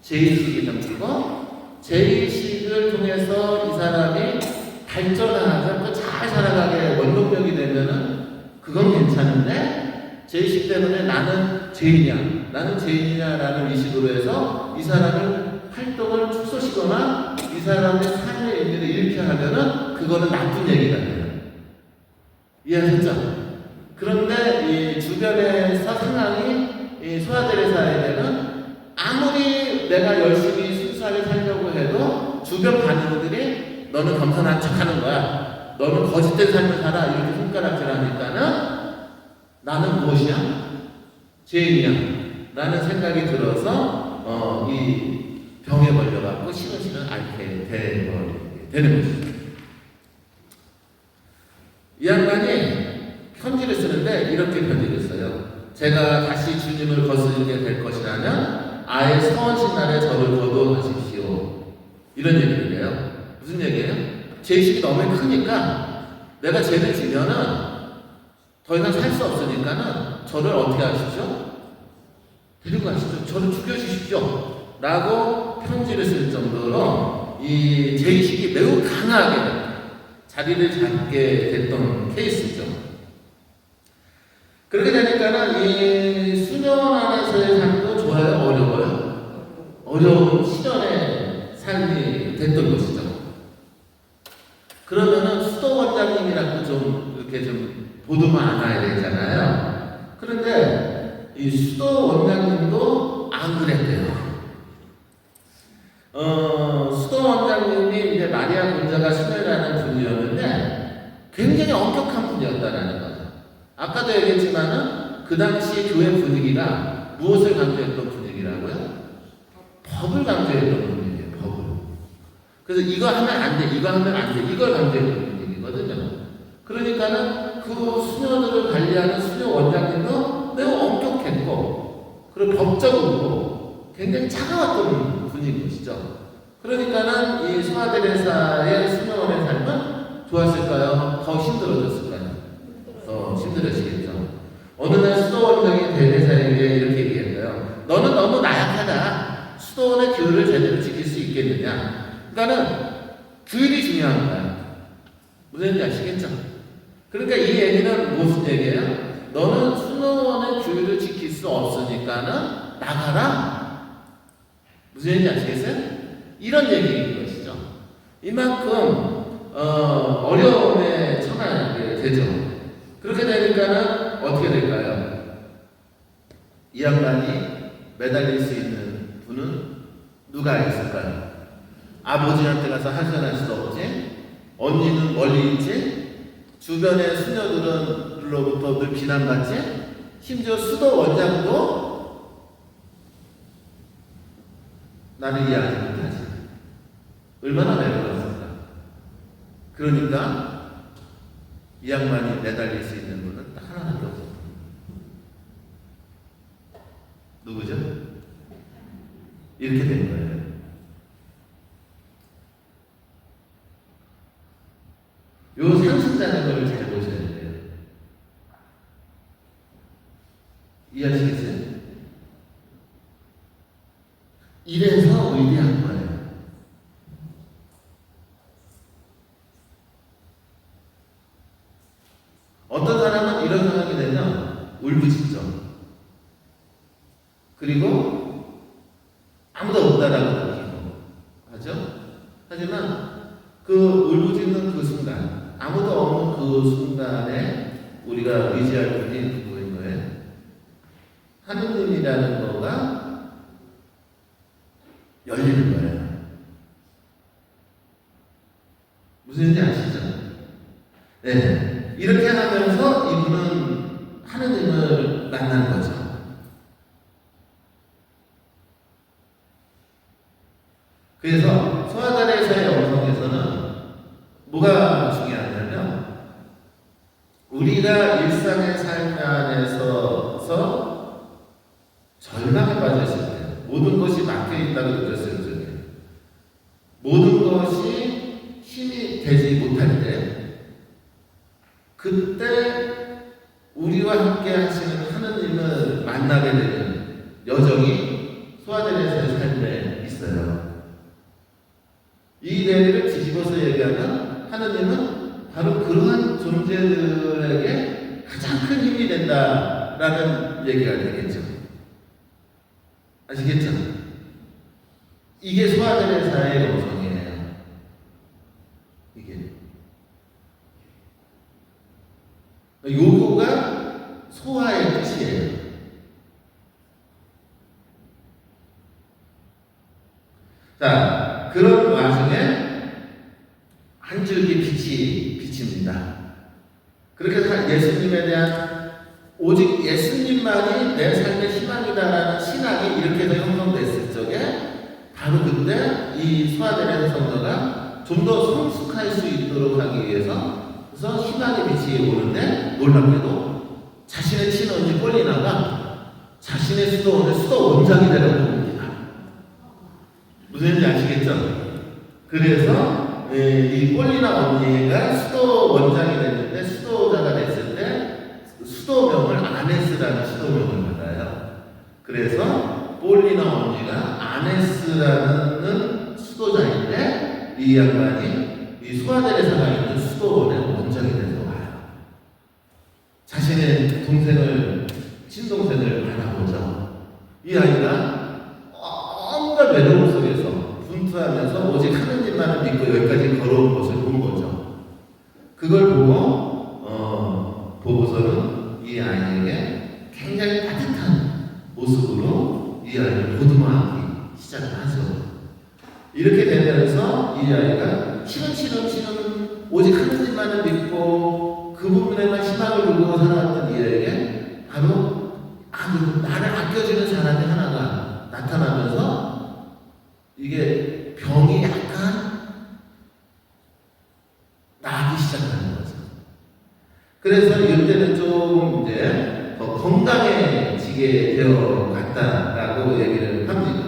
[SPEAKER 2] 죄의식이 생기고 죄의식을 통해서 이 사람이 발전하고 잘 살아가게 원동력이 되면은 그건 괜찮은데 죄의식 때문에 나는 죄인이냐라는 의식으로 해서 이 사람을 활동을 축소시거나 이 사람의 삶의 의미를 잃게 하면은 그거는 나쁜 얘기가 돼요. 이해하셨죠? 그런데 이 주변에서 상황이 이 소아테레사에게는 아무리 내가 열심히 순수하게 살려고 해도 주변 반응들이 너는 겸손한 척하는 거야. 너는 거짓된 삶을 살아. 이렇게 손가락질하니까는 나는 무엇이야? 죄인이야. 라는 생각이 들어서 이 병에 걸려갖고 시금치를 앓게 되는 것이죠. 이 양반이 편지를 쓰는데 이렇게 편지를 써요. 제가 다시 주님을 거스르게 될 것이라면 아예 서원신 날에 저를 거두어가십시오. 이런 얘기를 해요. 무슨 얘기예요? 죄의식이 너무 크니까 내가 죄를 지면은 더 이상 살 수 없으니까는 저를 어떻게 하십시오? 데리고 가시죠. 저를 죽여주십시오. 라고 편지를 쓸 정도로 이 죄의식이 매우 강하게 자리를 잡게 됐던 케이스죠. 그렇게 되니까는 이 수년 안에서의 삶도 좋아요? 어려워요? 어려운 시련의 삶이 됐던 것이죠. 그러면은 수도 원장님이라고 좀 이렇게 좀 보듬어 안아야 되잖아요. 그런데 이 수도 원장님도 안 그랬대요. 수도 원장님이 이제 마리아 군자가 수녀라는 분이었는데 굉장히 엄격한 분이었다라는 거죠. 아까도 얘기했지만은 그 당시 교회 분위기가 무엇을 강조했던 분위기라고요? 법을 강조했던 분위기예요. 법을. 그래서 이거 하면 안 돼, 이거 하면 안 돼, 이걸 강조했던 분위기거든요. 그러니까는 그 수녀들을 관리하는 수녀 원장님도 매우 엄격했고, 그리고 법적으로 굉장히 차가웠던 분인 것이죠. 그러니까는 이 소아테레사의 수녀원의 삶은 좋았을까요? 더 힘들어졌을까요? 더 힘들어지겠죠. 어느 날 수도원장이 대대사에게 이렇게 얘기했어요. 너는 너무 나약하다. 수도원의 규율을 제대로 지킬 수 있겠느냐? 그러니까는 규율이 중요한 거야. 무슨 얘기인지 아시겠죠? 그러니까 이 얘기는 무슨 얘기예요? 너는 수도원의 규율을 지킬 수 없으니까는 나가라. 무슨 얘기인지 아시겠어요? 이런 얘기인 것이죠. 이만큼 어려움에 처하게 되죠. 그렇게 되니까는 어떻게 될까요? 이 양반이 매달릴 수 있는 분은 누가 있을까요? 아버지한테 가서 하소연할 수도 없지. 언니는 멀리 있지. 주변의 수녀들로부터 늘 비난받지. 심지어 수도 원장도 나를 이해하지 못하지. 얼마나 매달렸을까. 그러니까 이 양반이 매달릴 수 있는 분은 딱 하나밖에 없어요. 누구죠? 이렇게 된 거예요. 요 상승자는 걸 잘 보셔야 돼요. 이해하시겠어요? 이래서 위대한 거예요. 어떤 사람은 이런 상황이 되면 울부짖죠. 그리고 아무도 없다라고 느끼고 하죠. 하지만 그 울부짖는 그 순간, 아무도 없는 그 순간에 우리가 의지할 분이 누구인 거예요? 하느님이라는 거가 열리는 거예요. 무슨 얘기인지 아시죠? 네. 이렇게 하면서 이분은 하느님을 만난 거죠. 그래서 소아테레사의 영성에서는 뭐가 중요하냐면 우리가 일상의 삶 안에서 절망에 빠졌을 때 모든 것이 막혀있다고 느꼈을 때 모든 것이 힘이 되지 못할 때 그때 우리와
[SPEAKER 1] 함께 하시는 하느님을 만나게 되는 여정이 소아들의 삶에 있어요. 이 내리를 뒤집어서 얘기하면 하느님은 바로 그러한 존재들에게 가장 큰 힘이 된다라는 얘기가 되겠죠. 아시겠죠? 이게 소아테레사의 영성이에요. 이게 요거가 소아의 뜻이에요. 자, 그런 와중에 한 줄기 빛이 비칩니다. 그렇게 예수님에 대한 오직 예수님만이 내 삶의 희망이다라는 신앙이 이렇게 해서 형성됐을 적에 바로 그때 이 소아데레스 성도가 좀 더 성숙할 수 있도록 하기 위해서 그래서 희망의 빛이 오는데 놀랍게도 자신의 친언니 꼴리나가 자신의 수도원의 수도 원장이 되라고 봅니다. 무슨 얘기인지 아시겠죠? 그래서 이 꼴리나 언니가 수도 원장이 됐는데 수도자가 됐을 때 수도명을 아네스라는 수도명을 받아요. 그래서 꼴리나 언니가 아네스라는 수도자인데 이 양반이 이 소아데레사가 있는 수도원의 원장이 돼서 와요. 자신의 동생을 친동생을 알아보죠. 이 아이가 온갖 외로움 속에서 분투하면서 오직 하느님만을 믿고 여기까지 걸어온 것을 본 거죠. 그걸 보고서는 이 아이에게 굉장히 따뜻한 모습으로 이 아이를 보듬어하기 시작을 하죠. 이렇게 되면서 이 아이가 치는 오직 하느님만을 믿고 그 부분에만 희망을 두고 살아왔던 이 아이에게 바로 나를 아껴주는 사람이 하나가 나타나면서 이게 병이 약간 나기 시작하는 거죠. 그래서 이때는 좀 이제 더 건강해지게 되어 갔다라고 얘기를 합니다.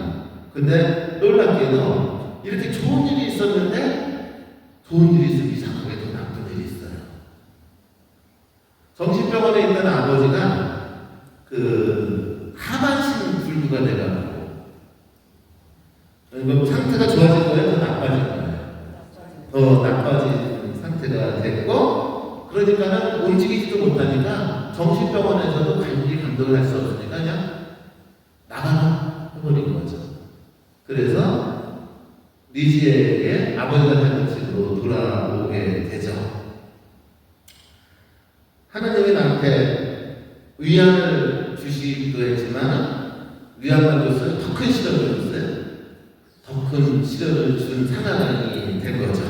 [SPEAKER 1] 근데 놀랍게도 이렇게 좋은 일이 있었는데 좋은 일이 있으면 이상하게 더 나쁜 일이 있어요. 정신병원에 있던 아버지가 그 하반신 불구가 돼가지고 상태가 좋아진 거예요? 더 나빠진 거예요? 더 나빠진 상태가 됐고 그러니까는 움직이지도 못하니까 정신병원에서도 관리 감독을 할 수 없으니까 그냥 나가라 해버린 거죠. 그래서 리지에게 아버지가 되는 집으로 돌아오게 되죠. 하나님이 나한테 위안을 주시기도 했지만 위안만 줬어요. 더 큰 시련을 줬어요. 더 큰 시련을 준 상황이 된 거죠.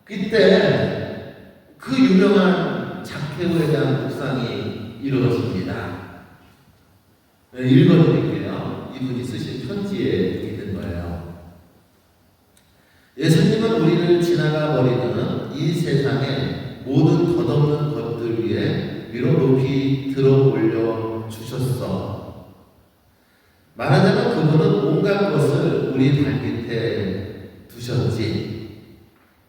[SPEAKER 1] 그때 그 유명한 자케오에 대한 묵상이 이루어집니다. 읽어드릴게요. 이분이 쓰신 편지에 있는 거예요. 예수님은 우리를 지나가 버리는 이 세상의 모든 덧없는 것들 위에 위로 높이 들어 올려 주셨어. 말하자면 그분은 온갖 것을 우리 발밑에 두셨지.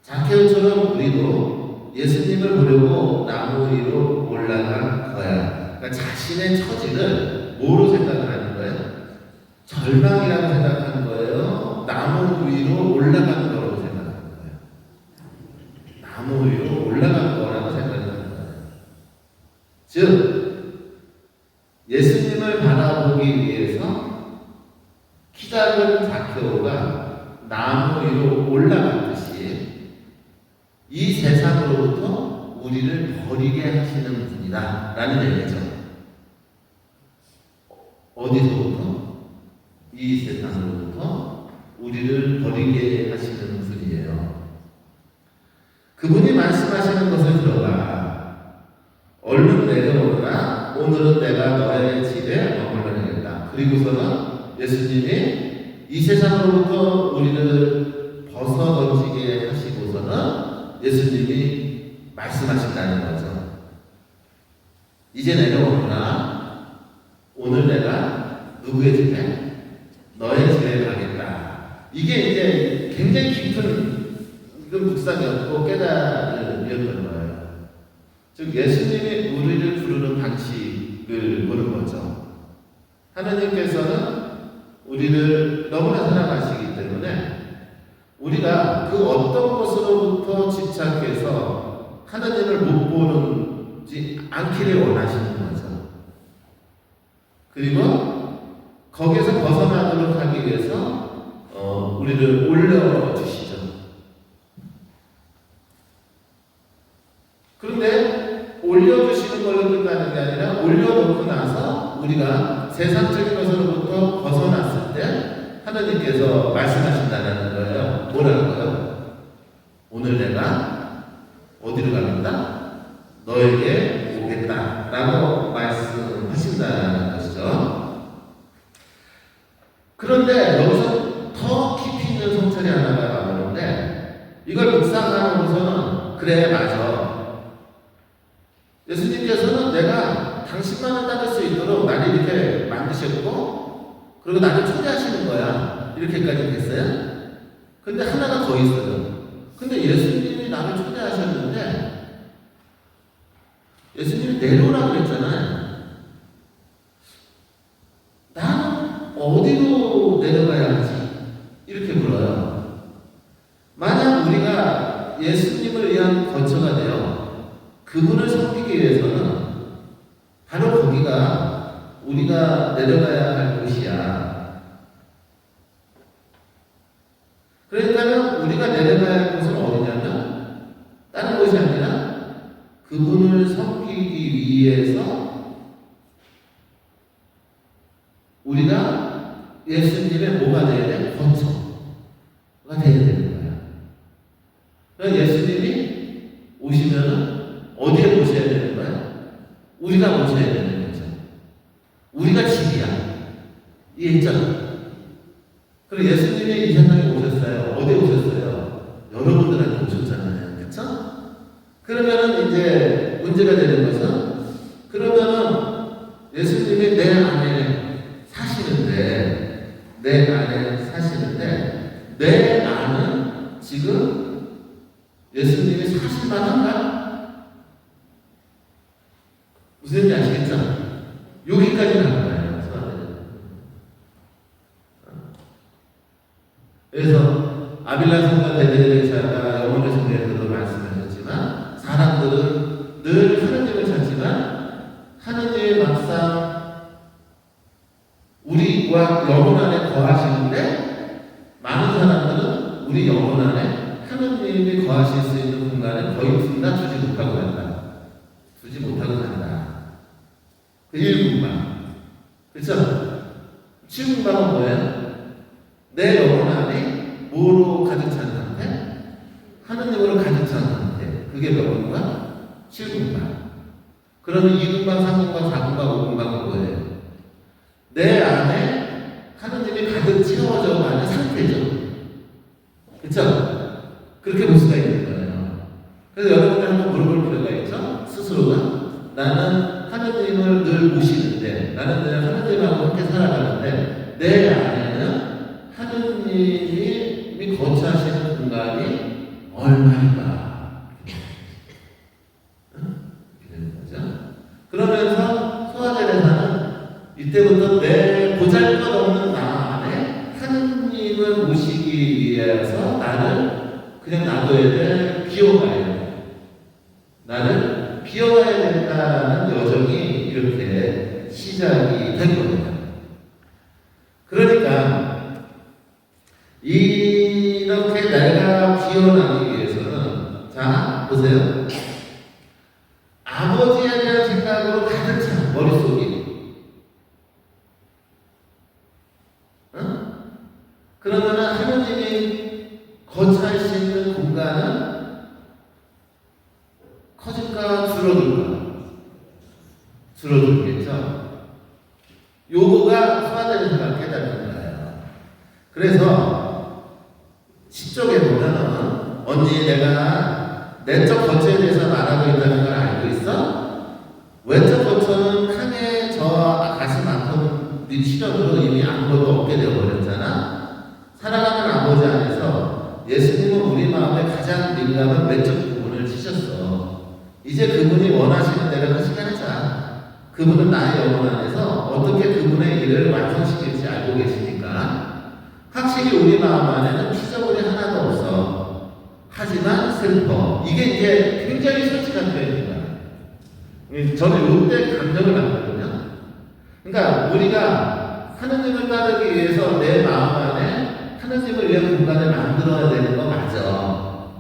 [SPEAKER 1] 자케오처럼 우리도 예수님을 보려고 나무 위로 올라간 거야. 그러니까 자신의 처지를 뭐로 생각을 하는 거예요? 절망이라고 생각하는 거예요? 나무 위로 올라간 거라고 생각하는 거예요? 나무 위로 올라간 거라고 생각하는 거예요. 즉 예수님을 바라보기 위해서 키 작은 자케오가 나무 위로 올라갔듯이 이 세상으로부터 우리를 버리게 하시는 분이다 라는 얘기죠. 어디서부터? 이 세상으로부터 우리를 버리게 하시는 분이에요. 그분이 말씀하시는 것을 들어봐. 얼른 내려오너라. 오늘은 내가 너의 집에 머물러야겠다. 그리고서는 예수님이 이 세상으로부터 우리를 벗어 던지게 하시고서는 예수님이 말씀하신다는 거죠. 이제 내려오너라. 오늘 내가 누구의 집에? 너의 집에 가겠다. 이게 이제 굉장히 깊은 묵상이었고 깨달음이었던 거예요. 즉 예수님이 우리를 부르는
[SPEAKER 2] 하나님께서는 우리를 너무나 사랑하시기 때문에 우리가 그 어떤 것으로부터 집착해서 하나님을 못 보는지 않기를 원하시는 거죠. 그리고 거기에서 벗어나도록 하기 위해서 우리를 올려주시죠. 그런데 올려주시는 걸로 끝나는 게 아니라 올려놓고 나서 우리가 세상적인 것으로부터 벗어났을 때 하나님께서 말씀하신다는 거예요. 뭐라고요? 오늘 내가 어디로 가겠다? 너에게 오겠다 라고 말씀하신다는 것이죠. 그런데 여기서 더 깊이 있는 성찰이 하나가 나오는데 이걸 묵상하고서는 그래 맞아. 예수님께서는 내가 당신만을 따를 수 있도록 나를 이렇게 만드셨고 그리고 나를 초대하시는 거야. 이렇게까지 됐어요. 근데 하나가 더 있어요. 근데 예수님이 나를 초대하셨는데 예수님이 내려오라고 그랬잖아요. 나는 어디로 내려가야 하지? 이렇게 물어요. 만약 우리가 예수님을 위한 거처가 되어 그분을 섬기기 위해서는 바로 거기가 우리가 내려가야 할 곳이야. 그러니까 우리가 내려가야 할 곳은 어디냐면 다른 곳이 아니라 그분을 섬기기 위해서 우리가 예수님의 뭐가 되어야 돼? 거처가 되어야 되는 거야. 그러니까 예수님이 오시면은 어디에 모셔야 되는 거야? 우리가 모셔야 되는 거죠. 우리가 집이야. 이해했죠? 그리고 예수님이 이 세상에 오셨어요. 어디에 오셨어요? 여러분들한테 오셨잖아요. 그쵸? 그러면은 이제 문제가 되는 것은 그러면은 예수님이 내 안에 사시는데 내 안은 지금 예수님이 사실만 한가? 무슨 얘기인지 아시겠죠? 여기까지 가는 거예요. 그래서 아빌라 성과 대대자가 영혼의 성경에서도 말씀하셨지만 사람들은 늘 하나님을 찾지만 하나님이 막상 우리와 영혼 안에 거하시는데 많은 사람들은 우리 영혼 안에 하나님이 거하실 수 있는 공간을 거의 분다 주지 못하고 간다. 두지 못하고 간다. 그 1분방. 그렇죠? 7분방은 뭐예요? 내 영혼 안에 뭐로 가득 찬 상태? 하나님으로 가득 찬 상태. 그게 몇 분방? 7분방. 그러면 2분방, 3분방, 4분방, 5분방은 뭐예요? 내 안에 하나님이 가득 채워져 가는 상태죠. 그렇죠? 그렇게 볼 수가 있는 거예요. 그래서 여러분들 한번 물어볼 필요가 있죠? 스스로가. 나는 하나님을 늘 모시는데, 나는 늘 하나님하고 함께 살아가는데, 내 안에는 하나님이 거처하시는 공간이 얼마인가? 이렇게 되는 거죠. 그러면서 소아제례사는 이때부터 내 보잘것없는 나 안에 하나님을 모시기 위해서 나를 그냥 놔둬야 돼, 비워가야 돼. 나를 비워가야 된다는 여정이 이렇게 시작이 된 겁니다. 그러니까 이렇게 내가 비워나기 위해서는 자 보세요. 아버지에 대한 생각으로 가득 찬 머릿속이 그러면은 하나님이 거처할 수 있는 공간은 커질까 줄어들까? 줄어들겠죠? 요거가 소아제례사가 깨닫는 거예요. 그래서 10쪽에 보면은 언니 내가 내적 거처에 대해서 말하고 있다는 걸 알고 있어? 외적 거처는 칸에 저 가슴 아픈 네 시련으로 이미 아무것도 없게 되어버렸잖아. 사랑하는 아버지 안에서 예수님은 우리 마음에 가장 민감한 외적 부분을 치셨어. 이제 그분이 원하시는 대로 하시게 하자. 그 그분은 나의 영혼 안에서 어떻게 그분의 일을 완성시킬지 알고 계시니까 확실히 우리 마음 안에는 피조물이 하나도 없어. 하지만 슬퍼. 이게 이제 굉장히 솔직한 표현입니다. 저는 이때 감정을 받거든요. 그러니까 우리가 하느님을 따르기 위해서 내 마음 안에 하느님을 위한 공간을 만들어야 되는 거 맞아.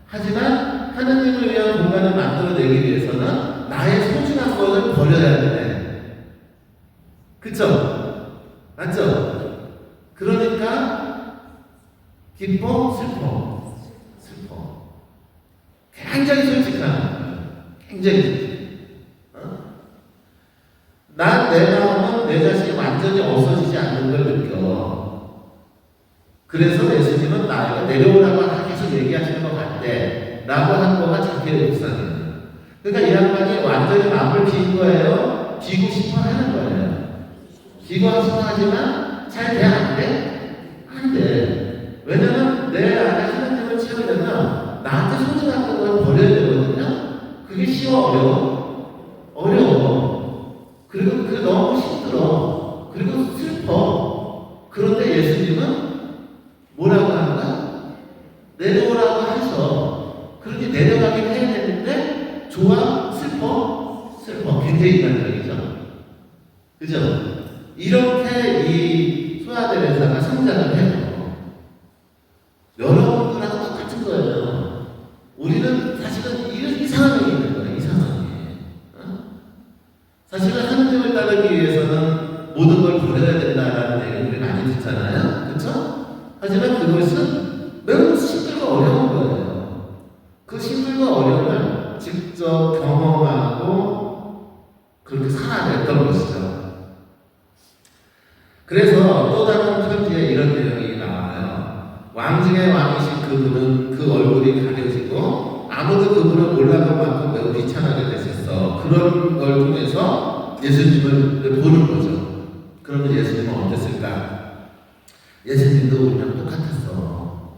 [SPEAKER 2] 하지만 하느님을 위한 공간을 만들어내기 위해서는 나의 소중한 것을 버려야 돼. 그쵸? 맞죠? 그러니까 기뻐, 슬퍼. 굉장히 솔직한, 굉장히 솔직한. 난 내 마음은 내 자신이 완전히 없어지지 않는 걸 느껴. 그래서 예수님은 나에게 내려오라고 계속 얘기하시는 것 같대. 라고 한 거가 자기의 묵상이에요. 그러니까 이 양반이 완전히 마음을 비운 거예요. 비고 싶어 하는 거예요. 비고 싶어 하지만 잘 돼? 안 돼? 안 돼. 왜냐면 내 안에 하나님을 채우려면 나한테 소중한 걸 버려야 되거든요. 그게 쉬워, 어려워? 어려워. 그리고 그게 너무 힘들어. 그리고 슬퍼. 그런데 예수님은 뭐라고 하는가? 내려오라고 하셔. 그런데 내려가긴 해야 되는데 좋아? 슬퍼? 굉장히 인간적이죠. 그죠? 이렇게 이 소아들 회사가 성장을 해요. 여러분들하고 똑같은 거예요. 우리는 사실은 이 상황에 있는 거예요. 이 상황에. 사실은 하나님을 따르기 위해서는 모든 걸 버려야 된다라는 얘기를 우리 많이 듣잖아요. 그렇죠? 하지만 그것은 매우 힘들고 어려운 거예요. 그 힘들고 어려움을 직접 경험하고 그렇게 살아냈던 것이죠. 그래서 또 다른 편지에 이런 내용이 나와요. 왕중의 왕이신 그분은 그 얼굴이 가려지고 아무도 그분을 몰라볼 만큼 매우 비참하게 되셨어. 그런 걸 통해서 예수님을 보는 거죠. 그러면 예수님은 어땠을까? 예수님도 우리랑 똑같았어.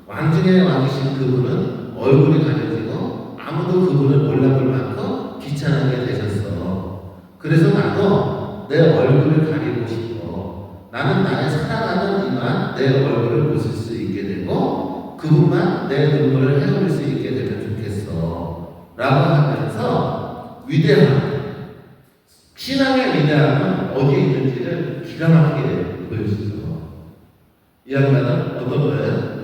[SPEAKER 2] 왕중의 왕이신 그분은 얼굴이 가려지고 아무도 그분을 몰라볼 만큼 귀찮게 되셨어. 그래서 나도 내 얼굴을 가리고 싶어. 나는 나의 사랑하는 이만 내 얼굴을 보실 수 있게 되고 그분만 내 눈물을 헤아릴 수 있게 되면 좋겠어. 라고 하면서 위대함, 신앙의 위대함은 어디에 있는지를 기가 막히게 보여주죠. 이 양반은 어떤 거예요?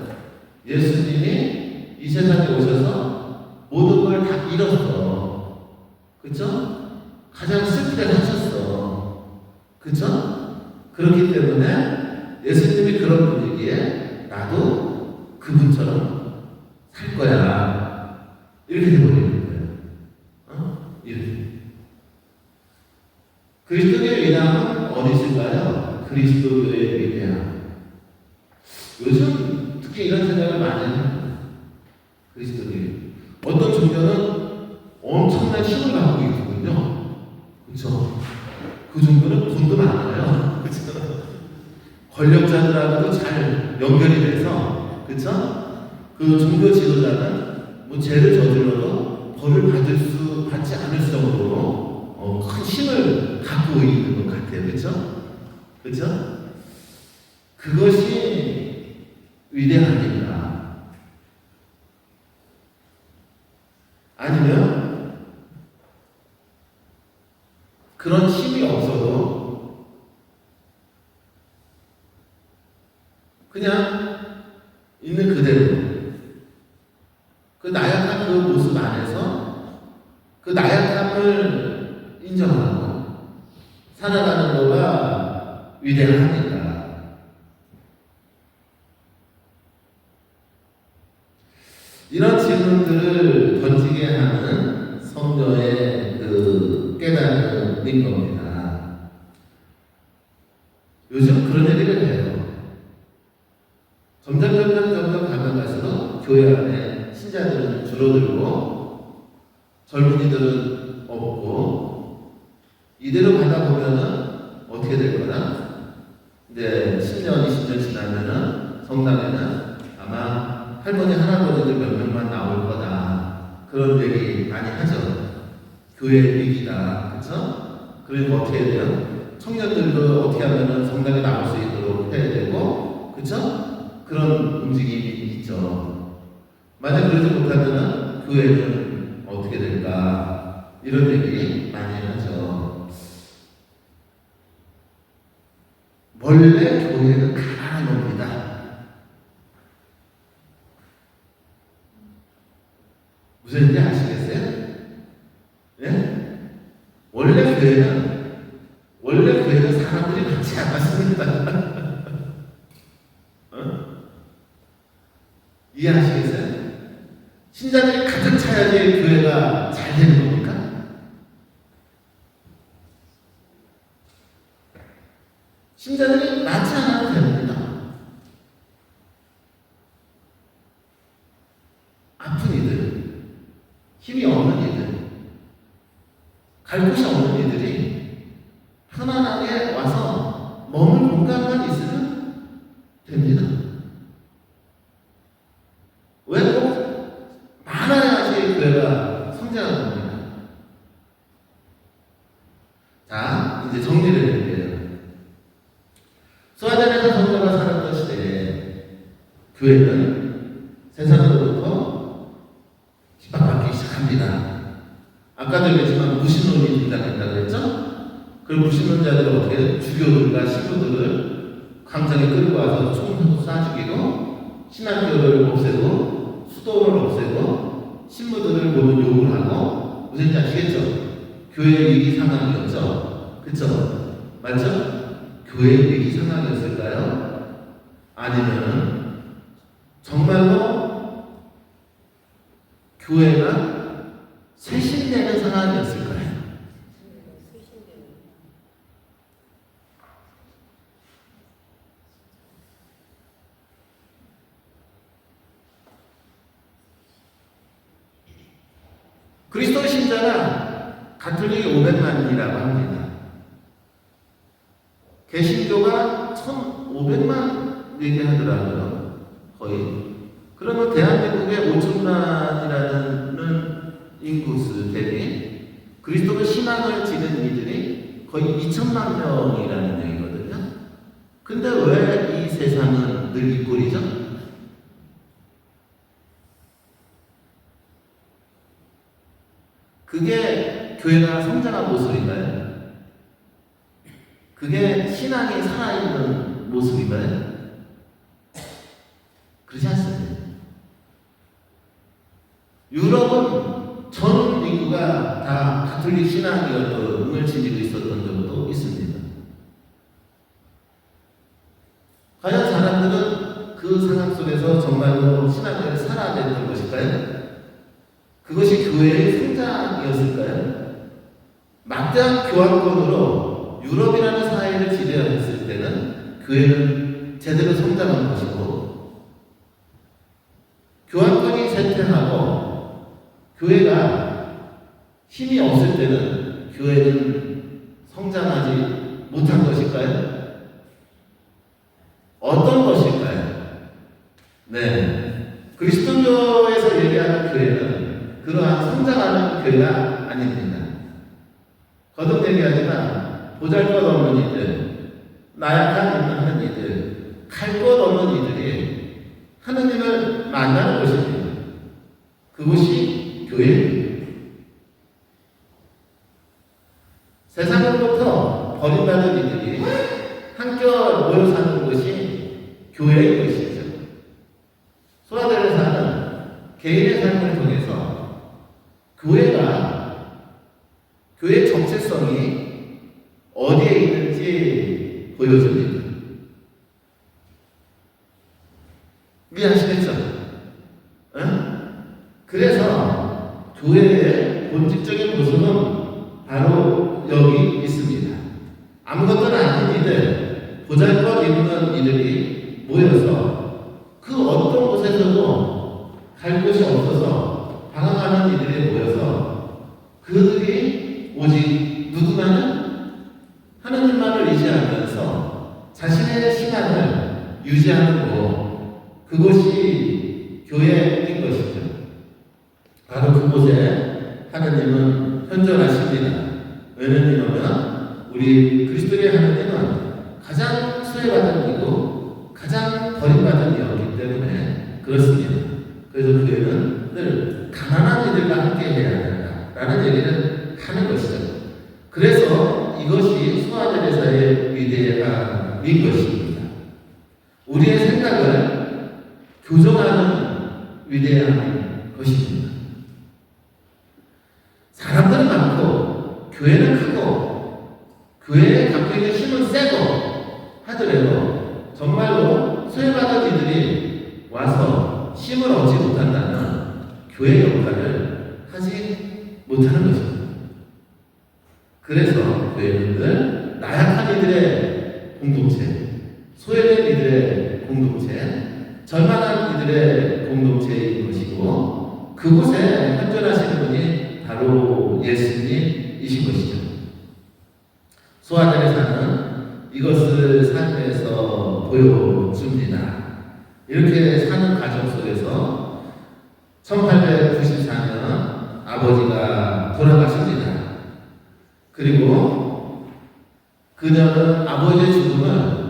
[SPEAKER 2] 예수님이 이 세상에 오셔서 모든 걸 다 잃었어. 그쵸? 가장 슬프게 하셨어. 그쵸? 그렇기 때문에 예수님이 그런 분위기에 나도 그분처럼 살 거야. 이렇게 돼버리는 거예요. 이렇게. 그리스도의 위대함은 어디 있을까요? 그리스도의 위대함. 요즘 특히 이런 생각을 많이 해요. 그리스도의 어떤 종교는 엄청난 힘을 갖고 있거든요. 그렇죠? 그 종교는 돈도 많아요. 그렇죠? 권력자들하고도 잘 연결이 돼서, 그렇죠? 그 종교 지도자는 뭐 죄를 저질러도 벌을 받지 않을 정도로 큰 힘을 갖고 있는 것 같아요. 그렇죠? 그렇죠? 그것이 위대함입니다. 아니면 그런 힘이 없어도 그냥 있는 그대로 그 나약한 그 모습 안에서 그 나약함을 인정하고 살아가는 거가 위대합니다. 이런 질문들을 던지게 하는 성도의 그 깨달음인 겁니다. 요즘 그런 얘기를 해요. 점점 가면 갈수록 교회 안에 신자들은 줄어들고 젊은이들은 없고 이대로 가다 보면은 어떻게 될 거나 이제 10년, 20년 지나면은 성당에는 아마 할머니, 할아버지들 몇 명만 나올 거다. 그런 얘기 많이 하죠. 교회의 위기다. 그렇죠? 그러니까 어떻게 해야 돼요? 청년들도 어떻게 하면은 성당에 나올 수 있도록 해야 되고, 그렇죠? 그런 움직임이 있죠. 만약 그러지 못하면은 교회는 어떻게 될까? 이런 얘기 많이 하죠. 원래 교회는 가난한 겁니다. 무슨 얘기인지 아시겠어요? 예? 원래 교회는 사람들이 많지 않았습니다. 어? 이해하시겠어요? 신자들이 가득 차야지 교회가 잘 되는 겁니까? 신자들이 많지 않아도 됩니다. 아픈 이들, 힘이 없는 이들, 갈 곳이 없는 이들이 편안하게 와서 머물 공간만 있으면 됩니다. 왜 꼭 많아야지 교회가 성장하는 겁니까? 자, 이제 정리를 해볼게요. 소아전에서 성도가 살았던 시대에 교회는 세상으로부터 핍박받기 시작합니다. 아까도 얘기했지만 무신론이 등장했다고 했죠? 그 무신론자들은 어떻게 해요? 주교들과 신부들을 광장에 끌고 와서 총으로 쏴 죽이고 신학교를 없애고 수도를 없애고 신부들을 모두 욕을 하고 무슨 아시겠죠? 교회 위기 상황이었죠? 그쵸? 맞죠? 교회 위기 상황이었을까요? 아니면은 정말로 교회가 쇄신되는 상황이었을까요? 그리스도 신자가 가톨릭이 500만이라고 합니다. 개신교가 1,500만 얘기하더라고요. 거의. 그러면 대한민국의 5천만이라는 인구수 대비 그리스도교 신앙을 지닌 이들이 거의 2천만 명이라는 얘기거든요. 근데 왜 이 세상은 늘 이 꼴이죠? 그게 교회가 성장한 모습인가요? 그게 신앙이 살아있는 모습인가요? 그렇지 않습니다. 유럽은 전 인구가 다 가톨릭 신앙이었던 운을 지니고 있었던 적도 있습니다. 과연 사람들은 그 상황 속에서 정말로 신앙을 살아냈던 것일까요? 그것이 교회의 성장이었을까요? 막대한 교황권으로 유럽이라는 사회를 지배했을 때는 교회는 제대로 성장한 것이고, 교황권이 쇠퇴하고 교회가 힘이 없을 때는 교회는 성장하지 못한 것일까요? 어떤 것일까요? 네, 그리스도교에서 얘기하는 교회는 그러한 성장하는 교회가 아닙니다. 거듭 얘기하지만 보잘것없는 이들, 나약한 있는 이들, 갈 것 없는 이들이 하느님을 만나는 것입니다. 그것이 교회입니다. 세상으로부터 버림받은 이들이 한결 모여 사는 것이 교회의 것이죠. 소아들을 사는 개인의 삶을 통해서 교회의 정체성이 어디에 있는지 보여줍니다. 이해하시겠죠? 응? 그래서 교회의 본질적인 모습은 바로 여기 있습니다. 아무것도 아닌 이들, 보잘것 있는 이들이 모여서 그 어떤 곳에서도 갈 곳이 없어서 방황하는 이들이 모여서 그들이 오직 누구나는 하나님만을 의지하면서 자신의 신앙을 유지하는 곳, 그것이 교회인 것이죠. 바로 그곳에 하나님은 현존하시는 왜냐면 우리 그리스도의 하나님은 가장 수혜받은 이고 가장 버림받은 이였기 때문에 그렇습니다. 그래서 교회는 늘 가난한 이들과 함께 해야 한다라는 얘기를 하는 것이죠. 그래서 이것이 소아제례사의 위대함인 것입니다. 우리의 생각을 교정하는 위대한 것입니다. 사람들은 많고 교회는 크고 교회에 갖고 있는 힘은 세고 하더라도 정말로 소외받은 이들이 와서 힘을 얻지 못한다면 교회 역할을 하지 못하는 것입니다. 그래서 교회는 늘 나약한 이들의 공동체, 소외된 이들의 공동체, 절망한 이들의 공동체인 것이고 그곳에 현존하시는 분이 바로 예수님이신 것이죠. 소아제례사는 이것을 삶에서 보여줍니다. 이렇게 사는 과정 속에서 1894년 아버지가 돌아가십니다. 그리고 그녀는 아버지의 죽음을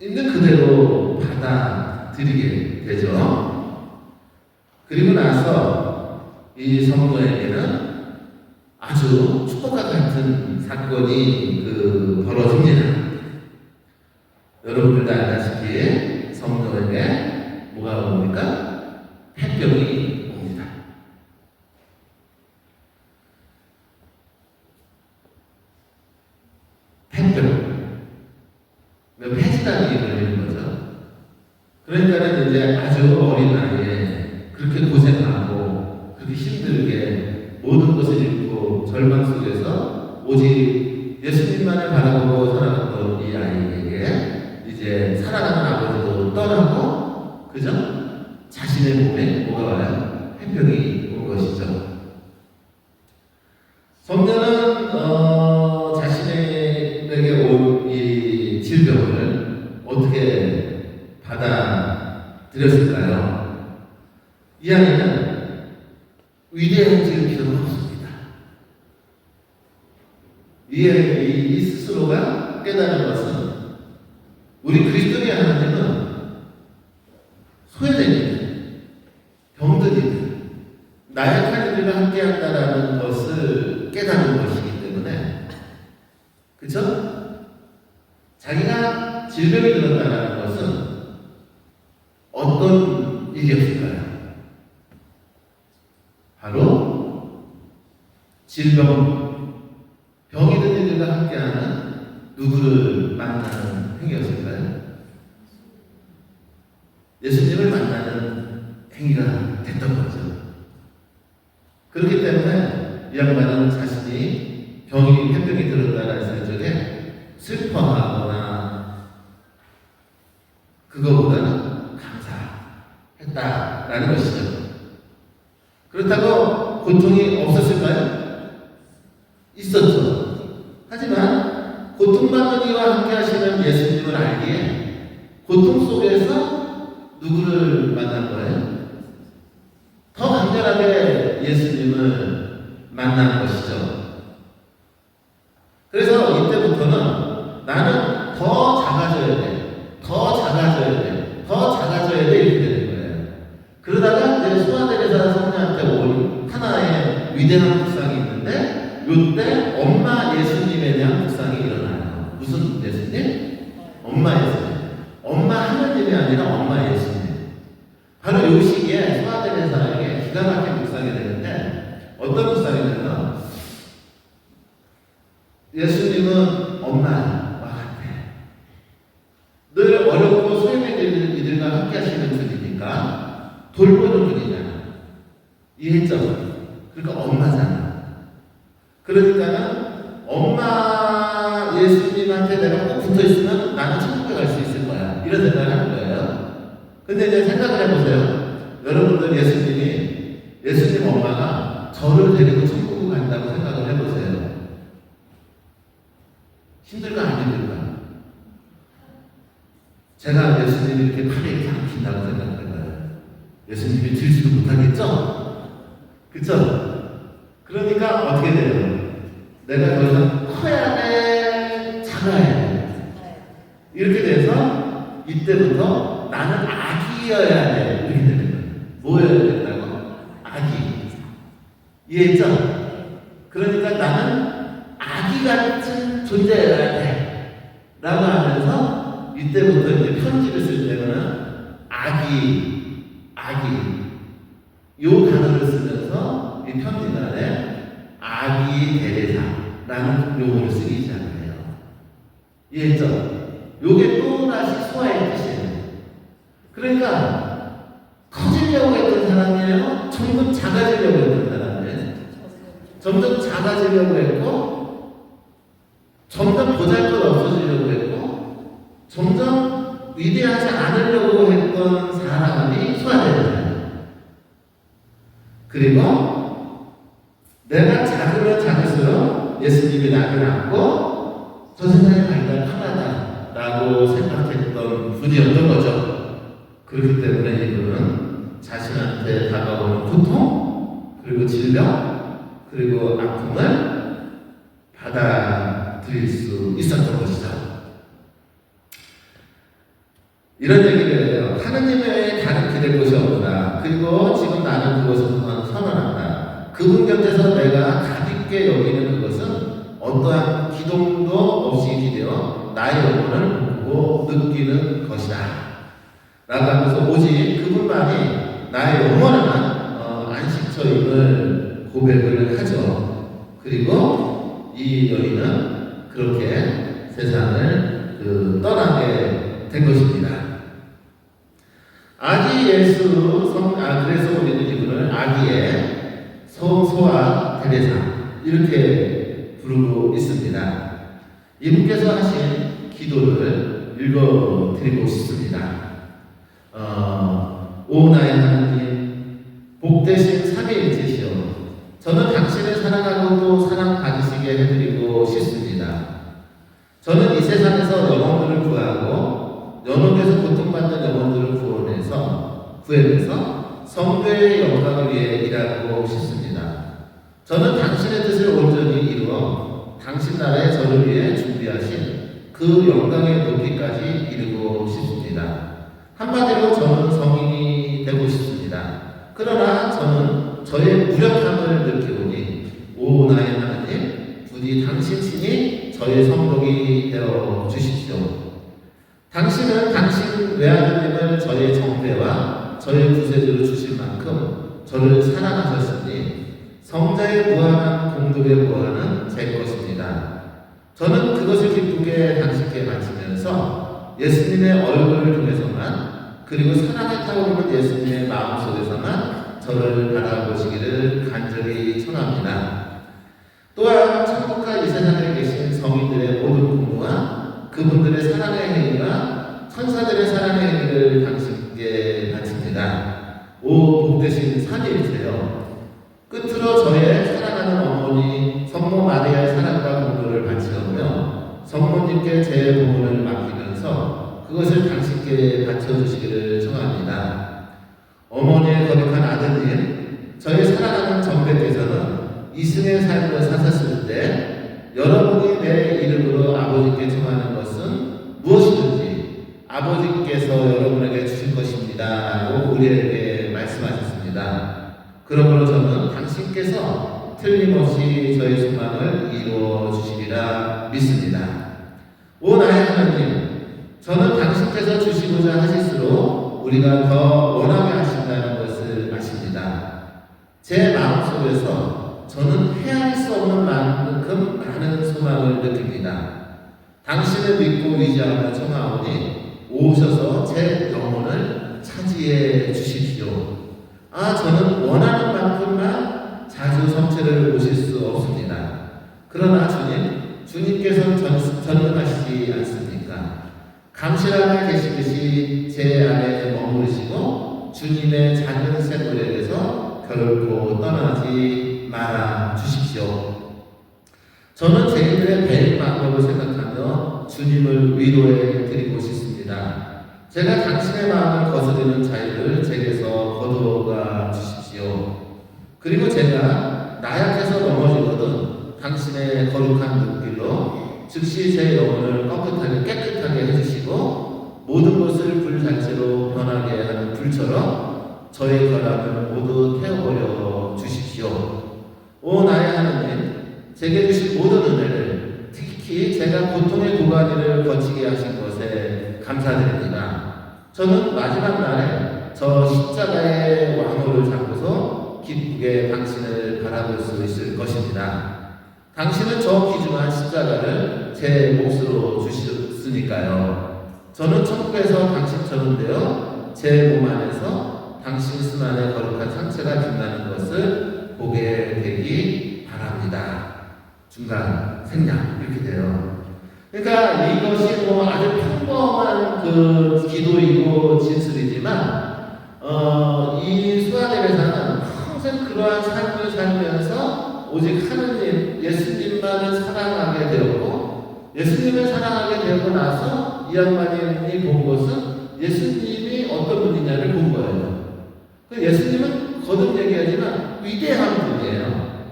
[SPEAKER 2] 있는 그대로 받아들이게 되죠. 그리고 나서 이 성도에게는 아주 축복과 같은 사건이 벌어집니다. 여러분들도 알다시피 성도에게 뭐가 옵니까? 폐병이 옵니다. 폐병. 폐질환이 걸리는 거죠. 그러니까는 이제 아주 어린 나이에 그렇게 고생하고 그렇게 힘들게 모든 것을 잃고 절망 속에서 오직 예수님만을 바라보고 살아갔던 이 아이에게 이제 사랑하는 아버지도 떠나고 그죠? 자신의 몸에 뭐가 와요? 폐병이 온 것이죠. 성녀는 자신에게 온 이 질병을 어떻게 받아들였을까요? 이 아이는 위대해질 필요가 없습니다. 이 스스로가 깨달은 것은 우리 그리스도의 하나님은 소외된 이들, 병든 이들, 나약한 이들과 함께 한다라는 것을 깨달은 것이기 때문에 그쵸? 자기가 질병이 들었다는 것은 어떤 일이었을까요? 바로 질병, 병이 든 이들과 함께하는 누구를 만나는 행위였을까요? 예수님을 만나는 행위가 됐던 거죠. 그렇기 때문에 이 양반은 자신이 폐병이 들었다는 사실에 슬퍼하거나 그거보다는 감사했다라는 것이죠. 그렇다고 고통이 없었을까요? 있었죠. 하지만 고통받는 이와 함께 하시는 예수님을 알기에 고통 속에서 누구를 만난 거예요? 더 강렬하게 예수님을 만난 것이죠. 그래서 이때부터는 나는 더 작아져야 돼, 더 작아져야 돼, 더 작아져야 돼 이렇게 되는 거예요. 그러다가 이제 소아제례사 성녀한테 온 하나의 위대한 묵상이 있는데 이때 엄마 예수님에 대한 묵상이 일어나요. 무슨 예수님? 엄마 예수님. 엄마 하나님이 아니라 엄마 예수님. 바로 이 시기에 소아제례사에게 기가 막힌 묵상이 되는데 어떤 묵상이냐면 예수님은 엄마와 같아. 늘 어렵고 소외된 이들과 함께 하시는 분이니까 돌보는 분이잖아. 이해했죠? 그러니까 엄마잖아. 그러니까는 엄마 예수님한테 내가 꼭 붙어 있으면 나는 천국에 갈 수 있을 거야. 이런 생각을 하는 거예요. 근데 이제 생각을 해보세요. 여러분들 예수님 엄마가 저를 데리고 천국을 간다고 생각을 해보세요. 힘들까 안 힘들까? 제가 예수님이 이렇게 팔에 이렇게 안긴다고 생각할까요? 예수님이 들지도 못하겠죠? 그쵸? 그러니까 어떻게 돼요? 내가 더 이상 이때부터 나는 아기여야 돼. 이렇게 되는 거예요. 뭐여야 된다고? 아기. 이해했죠? 그러니까 나는 아기 같은 존재여야 돼. 라고 하면서 이때부터 이제 편지를 쓸 때는 아기. 요 단어를 쓰면서 이 편지단에 아기 대대사라는 용어를 쓰기 시작해요. 이해했죠? 요게 또다시 소화의 뜻이에요. 그러니까 커지려고 했던 사람이에요. 점점 작아지려고 했던 사람이에요. 점점 작아지려고 했고 점점 보잘것없어지려고 했고 점점 위대하지 않으려고 했던 사람이 소화되잖아요. 그리고 내가 작으면 작을수록 예수님이 나를 안고 저 세상에 가기가 편하다라고 생각했던 분이었던 거죠. 그렇기 때문에 이분은 자신한테 다가오는 고통, 그리고 질병, 그리고 아픔을 받아들일 수 있었던 것이죠. 이런 얘기를 해요. 하느님의 다른 기댈 곳이 없구나. 그리고 지금 나는 그것을 선언한다. 그분 곁에서 내가 가볍게 여기는 그것은 어떠한 기동도 없이 기대어 나의 영혼을 보고 느끼는 것이다. 라고 하면서 오직 그분만이 나의 영원한 안식처임을 고백을 하죠. 그리고 이 여인은 그렇게 세상을 떠나게 된 것입니다. 아기 예수 그래서 우리는 이분을 아기의 소아 대대사 이렇게 부르고 있습니다. 이분께서 하신 기도를 읽어드리고 싶습니다. 오 나의 하나님, 복되신 삼위일체시여, 저는 당신을 사랑하고 또 사랑받으시게 해드리고 싶습니다. 저는 이 세상에서 영혼들을 구하고 연옥에서 고통받는 영혼들을 구해내서 성도의 영광을 위해 일하고 싶습니다. 저는 당신의 뜻을 온전히 이루어 당신 나라에 저를 위해 준비하신 그 영광의 높이까지 이루고 싶습니다. 한마디로 저는 성인이 되고 싶습니다. 그러나 저는 저의 무력함을 느끼오니 오 나의 하나님, 부디 당신 신이 저의 성복이 되어 주십시오. 당신은 당신 외아드님을 저의 정배와 저의 구세주로 주실 만큼 저를 사랑하셨으니 성자의 무한한 공덕에 무한은 제 것입니다. 저는 그것을 기쁘게 당신께 바치면서 예수님의 얼굴을 통해서만 그리고 사랑에 타오르는 예수님의 마음속에서만 저를 바라보시기를 간절히 청합니다. 또한 천국과 이 세상에 계신 성인들의 모든 공부와 그분들의 사랑의 행위와 천사들의 사랑의 행위를 당신께 바칩니다. 오 복되신 삼위일체여, 끝으로 저의 사랑하는 어머니 성모 마리아의 사랑과 공로를 바치오며 성모님께 제 보물을 맡기면서 그것을 당신께 바쳐주시기를 청합니다. 어머니의 거룩한 아드님, 저의 사랑하는 정배께서는 이승의 삶을 사셨을 때 여러분이 내 이름으로 아버지께 청하는 것은 무엇이든지 아버지께서 여러분에게 주실 것입니다 라고 우리에게 말씀하셨습니다. 그러므로 저는 당신께서 틀림없이 저의 소망을 이루어 주시리라 믿습니다. 오 나의 하나님, 저는 당신께서 주시고자 하실수록 우리가 더 원하게 하신다는 것을 아십니다. 제 마음속에서 저는 헤아릴 수 없는 만큼 많은 소망을 느낍니다. 당신을 믿고 의지하며 청하오니 오셔서 제 영혼을 차지해 주십시오. 저는 원하는 만큼만 자주 성체를 오실 수 없습니다. 그러나 주님께서는 전능하시지 않습니까? 감실함에 계시듯이 제 안에 머무르시고 주님의 작은 샘물에서 결코 떠나지 말아 주십시오. 저는 제 일의 배인 방법을 생각하며 주님을 위로해 드리고 싶습니다. 제가 당신의 마음을 거스르는 자유를 제게서 거두어가 주십시오. 그리고 제가 나약해서 넘어지거든 당신의 거룩한 눈길로 즉시 제 영혼을 깨끗하게 해주시고 모든 것을 불 자체로 변하게 하는 불처럼 저의 결함을 모두 태워버려 주십시오. 오 나의 하느님, 제게 주신 모든 은혜를, 특히 제가 고통의 도가니를 거치게 하신 것에 감사드립니다. 저는 마지막 날에 저 십자가의 왕호를 잡고서 기쁘게 당신을 바라볼 수 있을 것입니다. 당신은 저 귀중한 십자가를 제 몫으로 주셨으니까요. 저는 천국에서 당신처럼 되어 제 몸 안에서 당신 씀 안에 거룩한 상체가 빛나는 것을 보게 되기 바랍니다. 중간 생략 이렇게 돼요. 그러니까 이것이 뭐 아주 평범한 그 기도이고 진술이지만 이 수아대회사는 평생 그러한 삶을 살면서 오직 하느님, 예수님만을 사랑하게 되었고, 예수님을 사랑하게 되고 나서 이 양반이 본 것은 예수님이 어떤 분이냐를 본 거예요. 예수님은 거듭 얘기하지만 위대한 분이에요.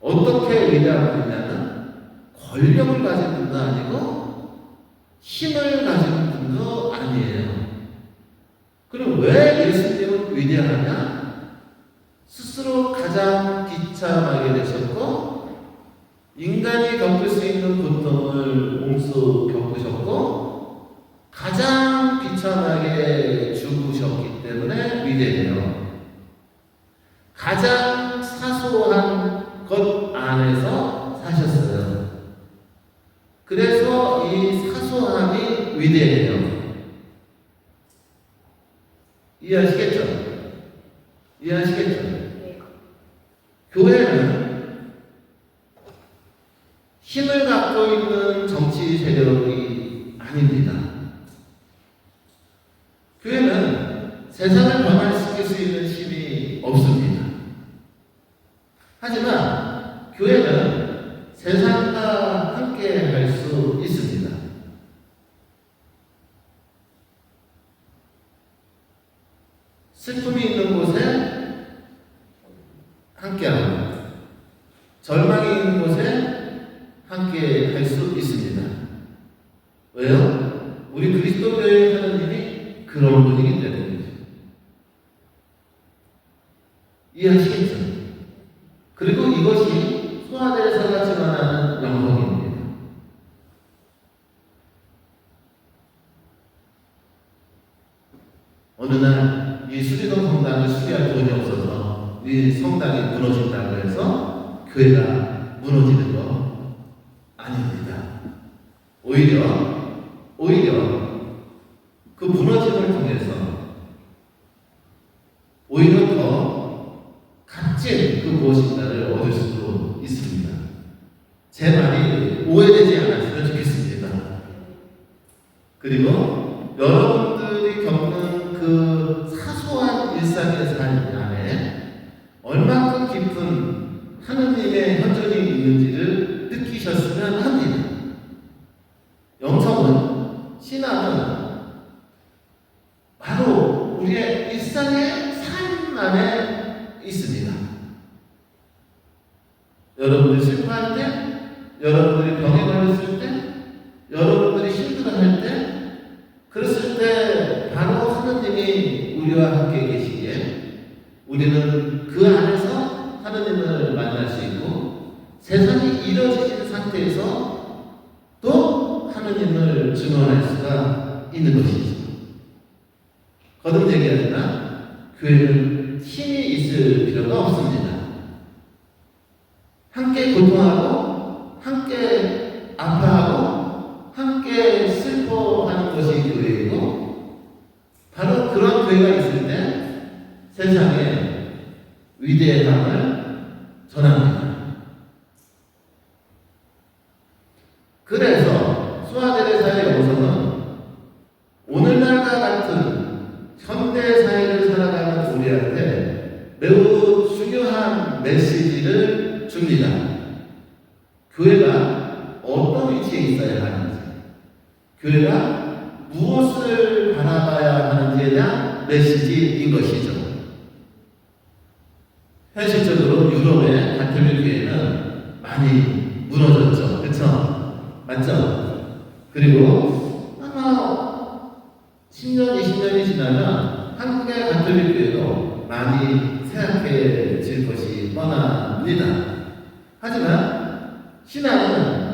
[SPEAKER 2] 어떻게 위대한 분이냐면 권력을 가진 분도 아니고 힘을 가진 분도 아니에요. 그럼 왜 예수님은 위대하냐? 스스로 가장 비참하게 되셨고 인간이 겪을 수 있는 고통을 몸소 겪으셨고 가장 비참하게 죽으셨기 때문에 위대해요. 가장 사소한 것 안에서 사셨어요. 그래서 이 사소함이 위대해요. 이해하시겠죠? 이해하시겠죠?
[SPEAKER 3] 네.
[SPEAKER 2] 교회는 힘을 갖고 있는 정치 세력이 아닙니다. 교회는 세상을 변화시킬 수 있는 힘이 없습니다. 하지만 교회는 세상과 함께 할 수 있습니다. 슬픔이 있는 곳에 함께하고 절망이 있는 곳에 함께 할 수 있습니다. 왜요? 우리 그리스도교의 하나님이 그런 분이기 때문이죠. 이해하시겠죠? 그리고 이것이 소아대사가 증언하는 영성입니다. 어느 날 이 수리동 성당을 수리할 돈이 없어서 이 성당이 무너진다고 해서 교회가 무너지는 거 아닙니다. 오히려 그 무너짐을 통해서 오히려 더 값진 그 무엇인가를 얻을 수도 있습니다. 제 말이 오해되지 않았으면 좋겠습니다. 그리고 여러분들이 겪는 그 사소한 일상의 삶 안에 얼마큼 깊은 하느님의 현존이 있는지를 느끼셨으면 합니다. 영성은, 신앙은 바로 우리의 일상의 삶 안에 있습니다. 여러분들이 슬퍼할 때, 여러분들이 병에 걸렸을 때, 여러분들이 힘들어할 때, 그랬을 때 바로 하느님이 우리와 함께 계시기에 우리는 그 안에서 하느님을 만날 수 있고 세상이 이루어진 상태에서 또 하느님을 증언할 수가 있는 것이죠. 거듭 얘기하지만 교회는 힘이 있을 필요가 없습니다. 함께 고통하고 함께 아파하고 함께 슬퍼하는 것이 교회이고 바로 그런 교회가 있을 때 세상에 위대함을 전합니다. 그래서 수아데레사의 영성은 오늘날과 같은 현대 사회를 살아가는 우리한테 매우 중요한 메시지를 줍니다. 교회가 어떤 위치에 있어야 하는지, 교회가 무엇을 바라봐야 하는지에 대한 메시지인 것이죠. 현실적으로 유럽의 가톨릭 교회는 많이 무너졌죠. 그렇죠? 맞죠? 그리고 아마 10년, 20년이 지나면 한국의 가톨릭 교회도 많이 쇠약해질 것이 뻔합니다. 하지만 신앙은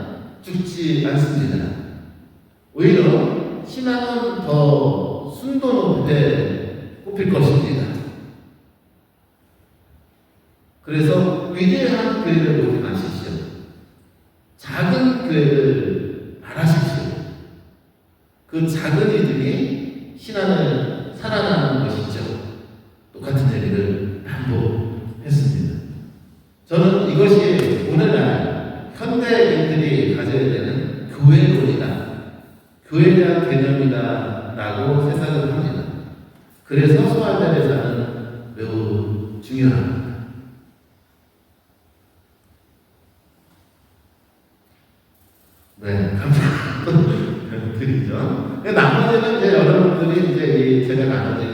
[SPEAKER 2] 죽지 않습니다. 오히려 신앙은 더 순도 높게 꼽힐 것입니다. 그래서 위대한 교회를 보지 마십시오. 작은 교회를 바라십시오. 그 작은 이들이 신앙을 살아나는 것이죠. 똑같은 얘기를 반복했습니다. 저는 이것이 오늘날 현대인들이 가져야 되는 교회론이다, 교회에 대한 개념이다 라고 생각을 합니다. 그래서 소환자회사는 매우 중요합니다. 네, 감사드리죠. 나머지는 이제 여러분들이 이제 제가 나눠드린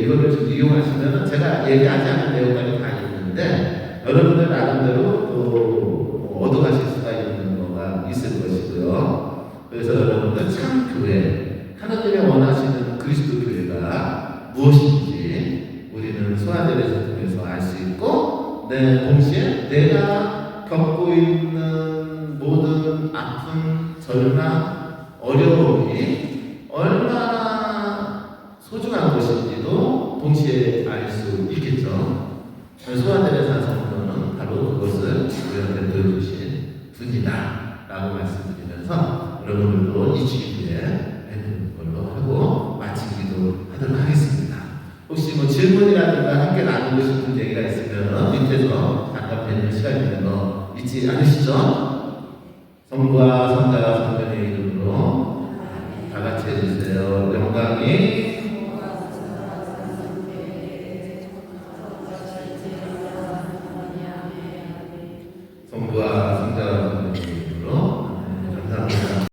[SPEAKER 2] 이거를 좀 이용하시면 제가 얘기하지 않은 내용까지 다 있는데 여러분들 나름대로 또 얻어가실 수가 있는 거가 있을 것이고요. 그래서 여러분들 참 교회, 하나님이 원하시는 그리스도 교회가 무엇인지 우리는 소아들에서 통해서 알 수 있고, 동시에 내가 겪고 있는 모든 아픔, 절망, 어려움이 얼마나 소중한 것인지도 동시에 알 수 있겠죠. 소아들에서 성도는 바로 그것을 우리한테 보여주신 분이다 라고 말씀드리면서 여러분들도 이 주기에 뵙는 걸로 하고 마치기도 하도록 하겠습니다. 혹시 뭐 질문이라든가 함께 나누고 싶은 얘기가 있으면 밑에서 잠깐 뵙는 시간 있는 거 잊지 않으시죠? 성부와 성자와 성령의 이름으로 다 같이 해주세요. 영광이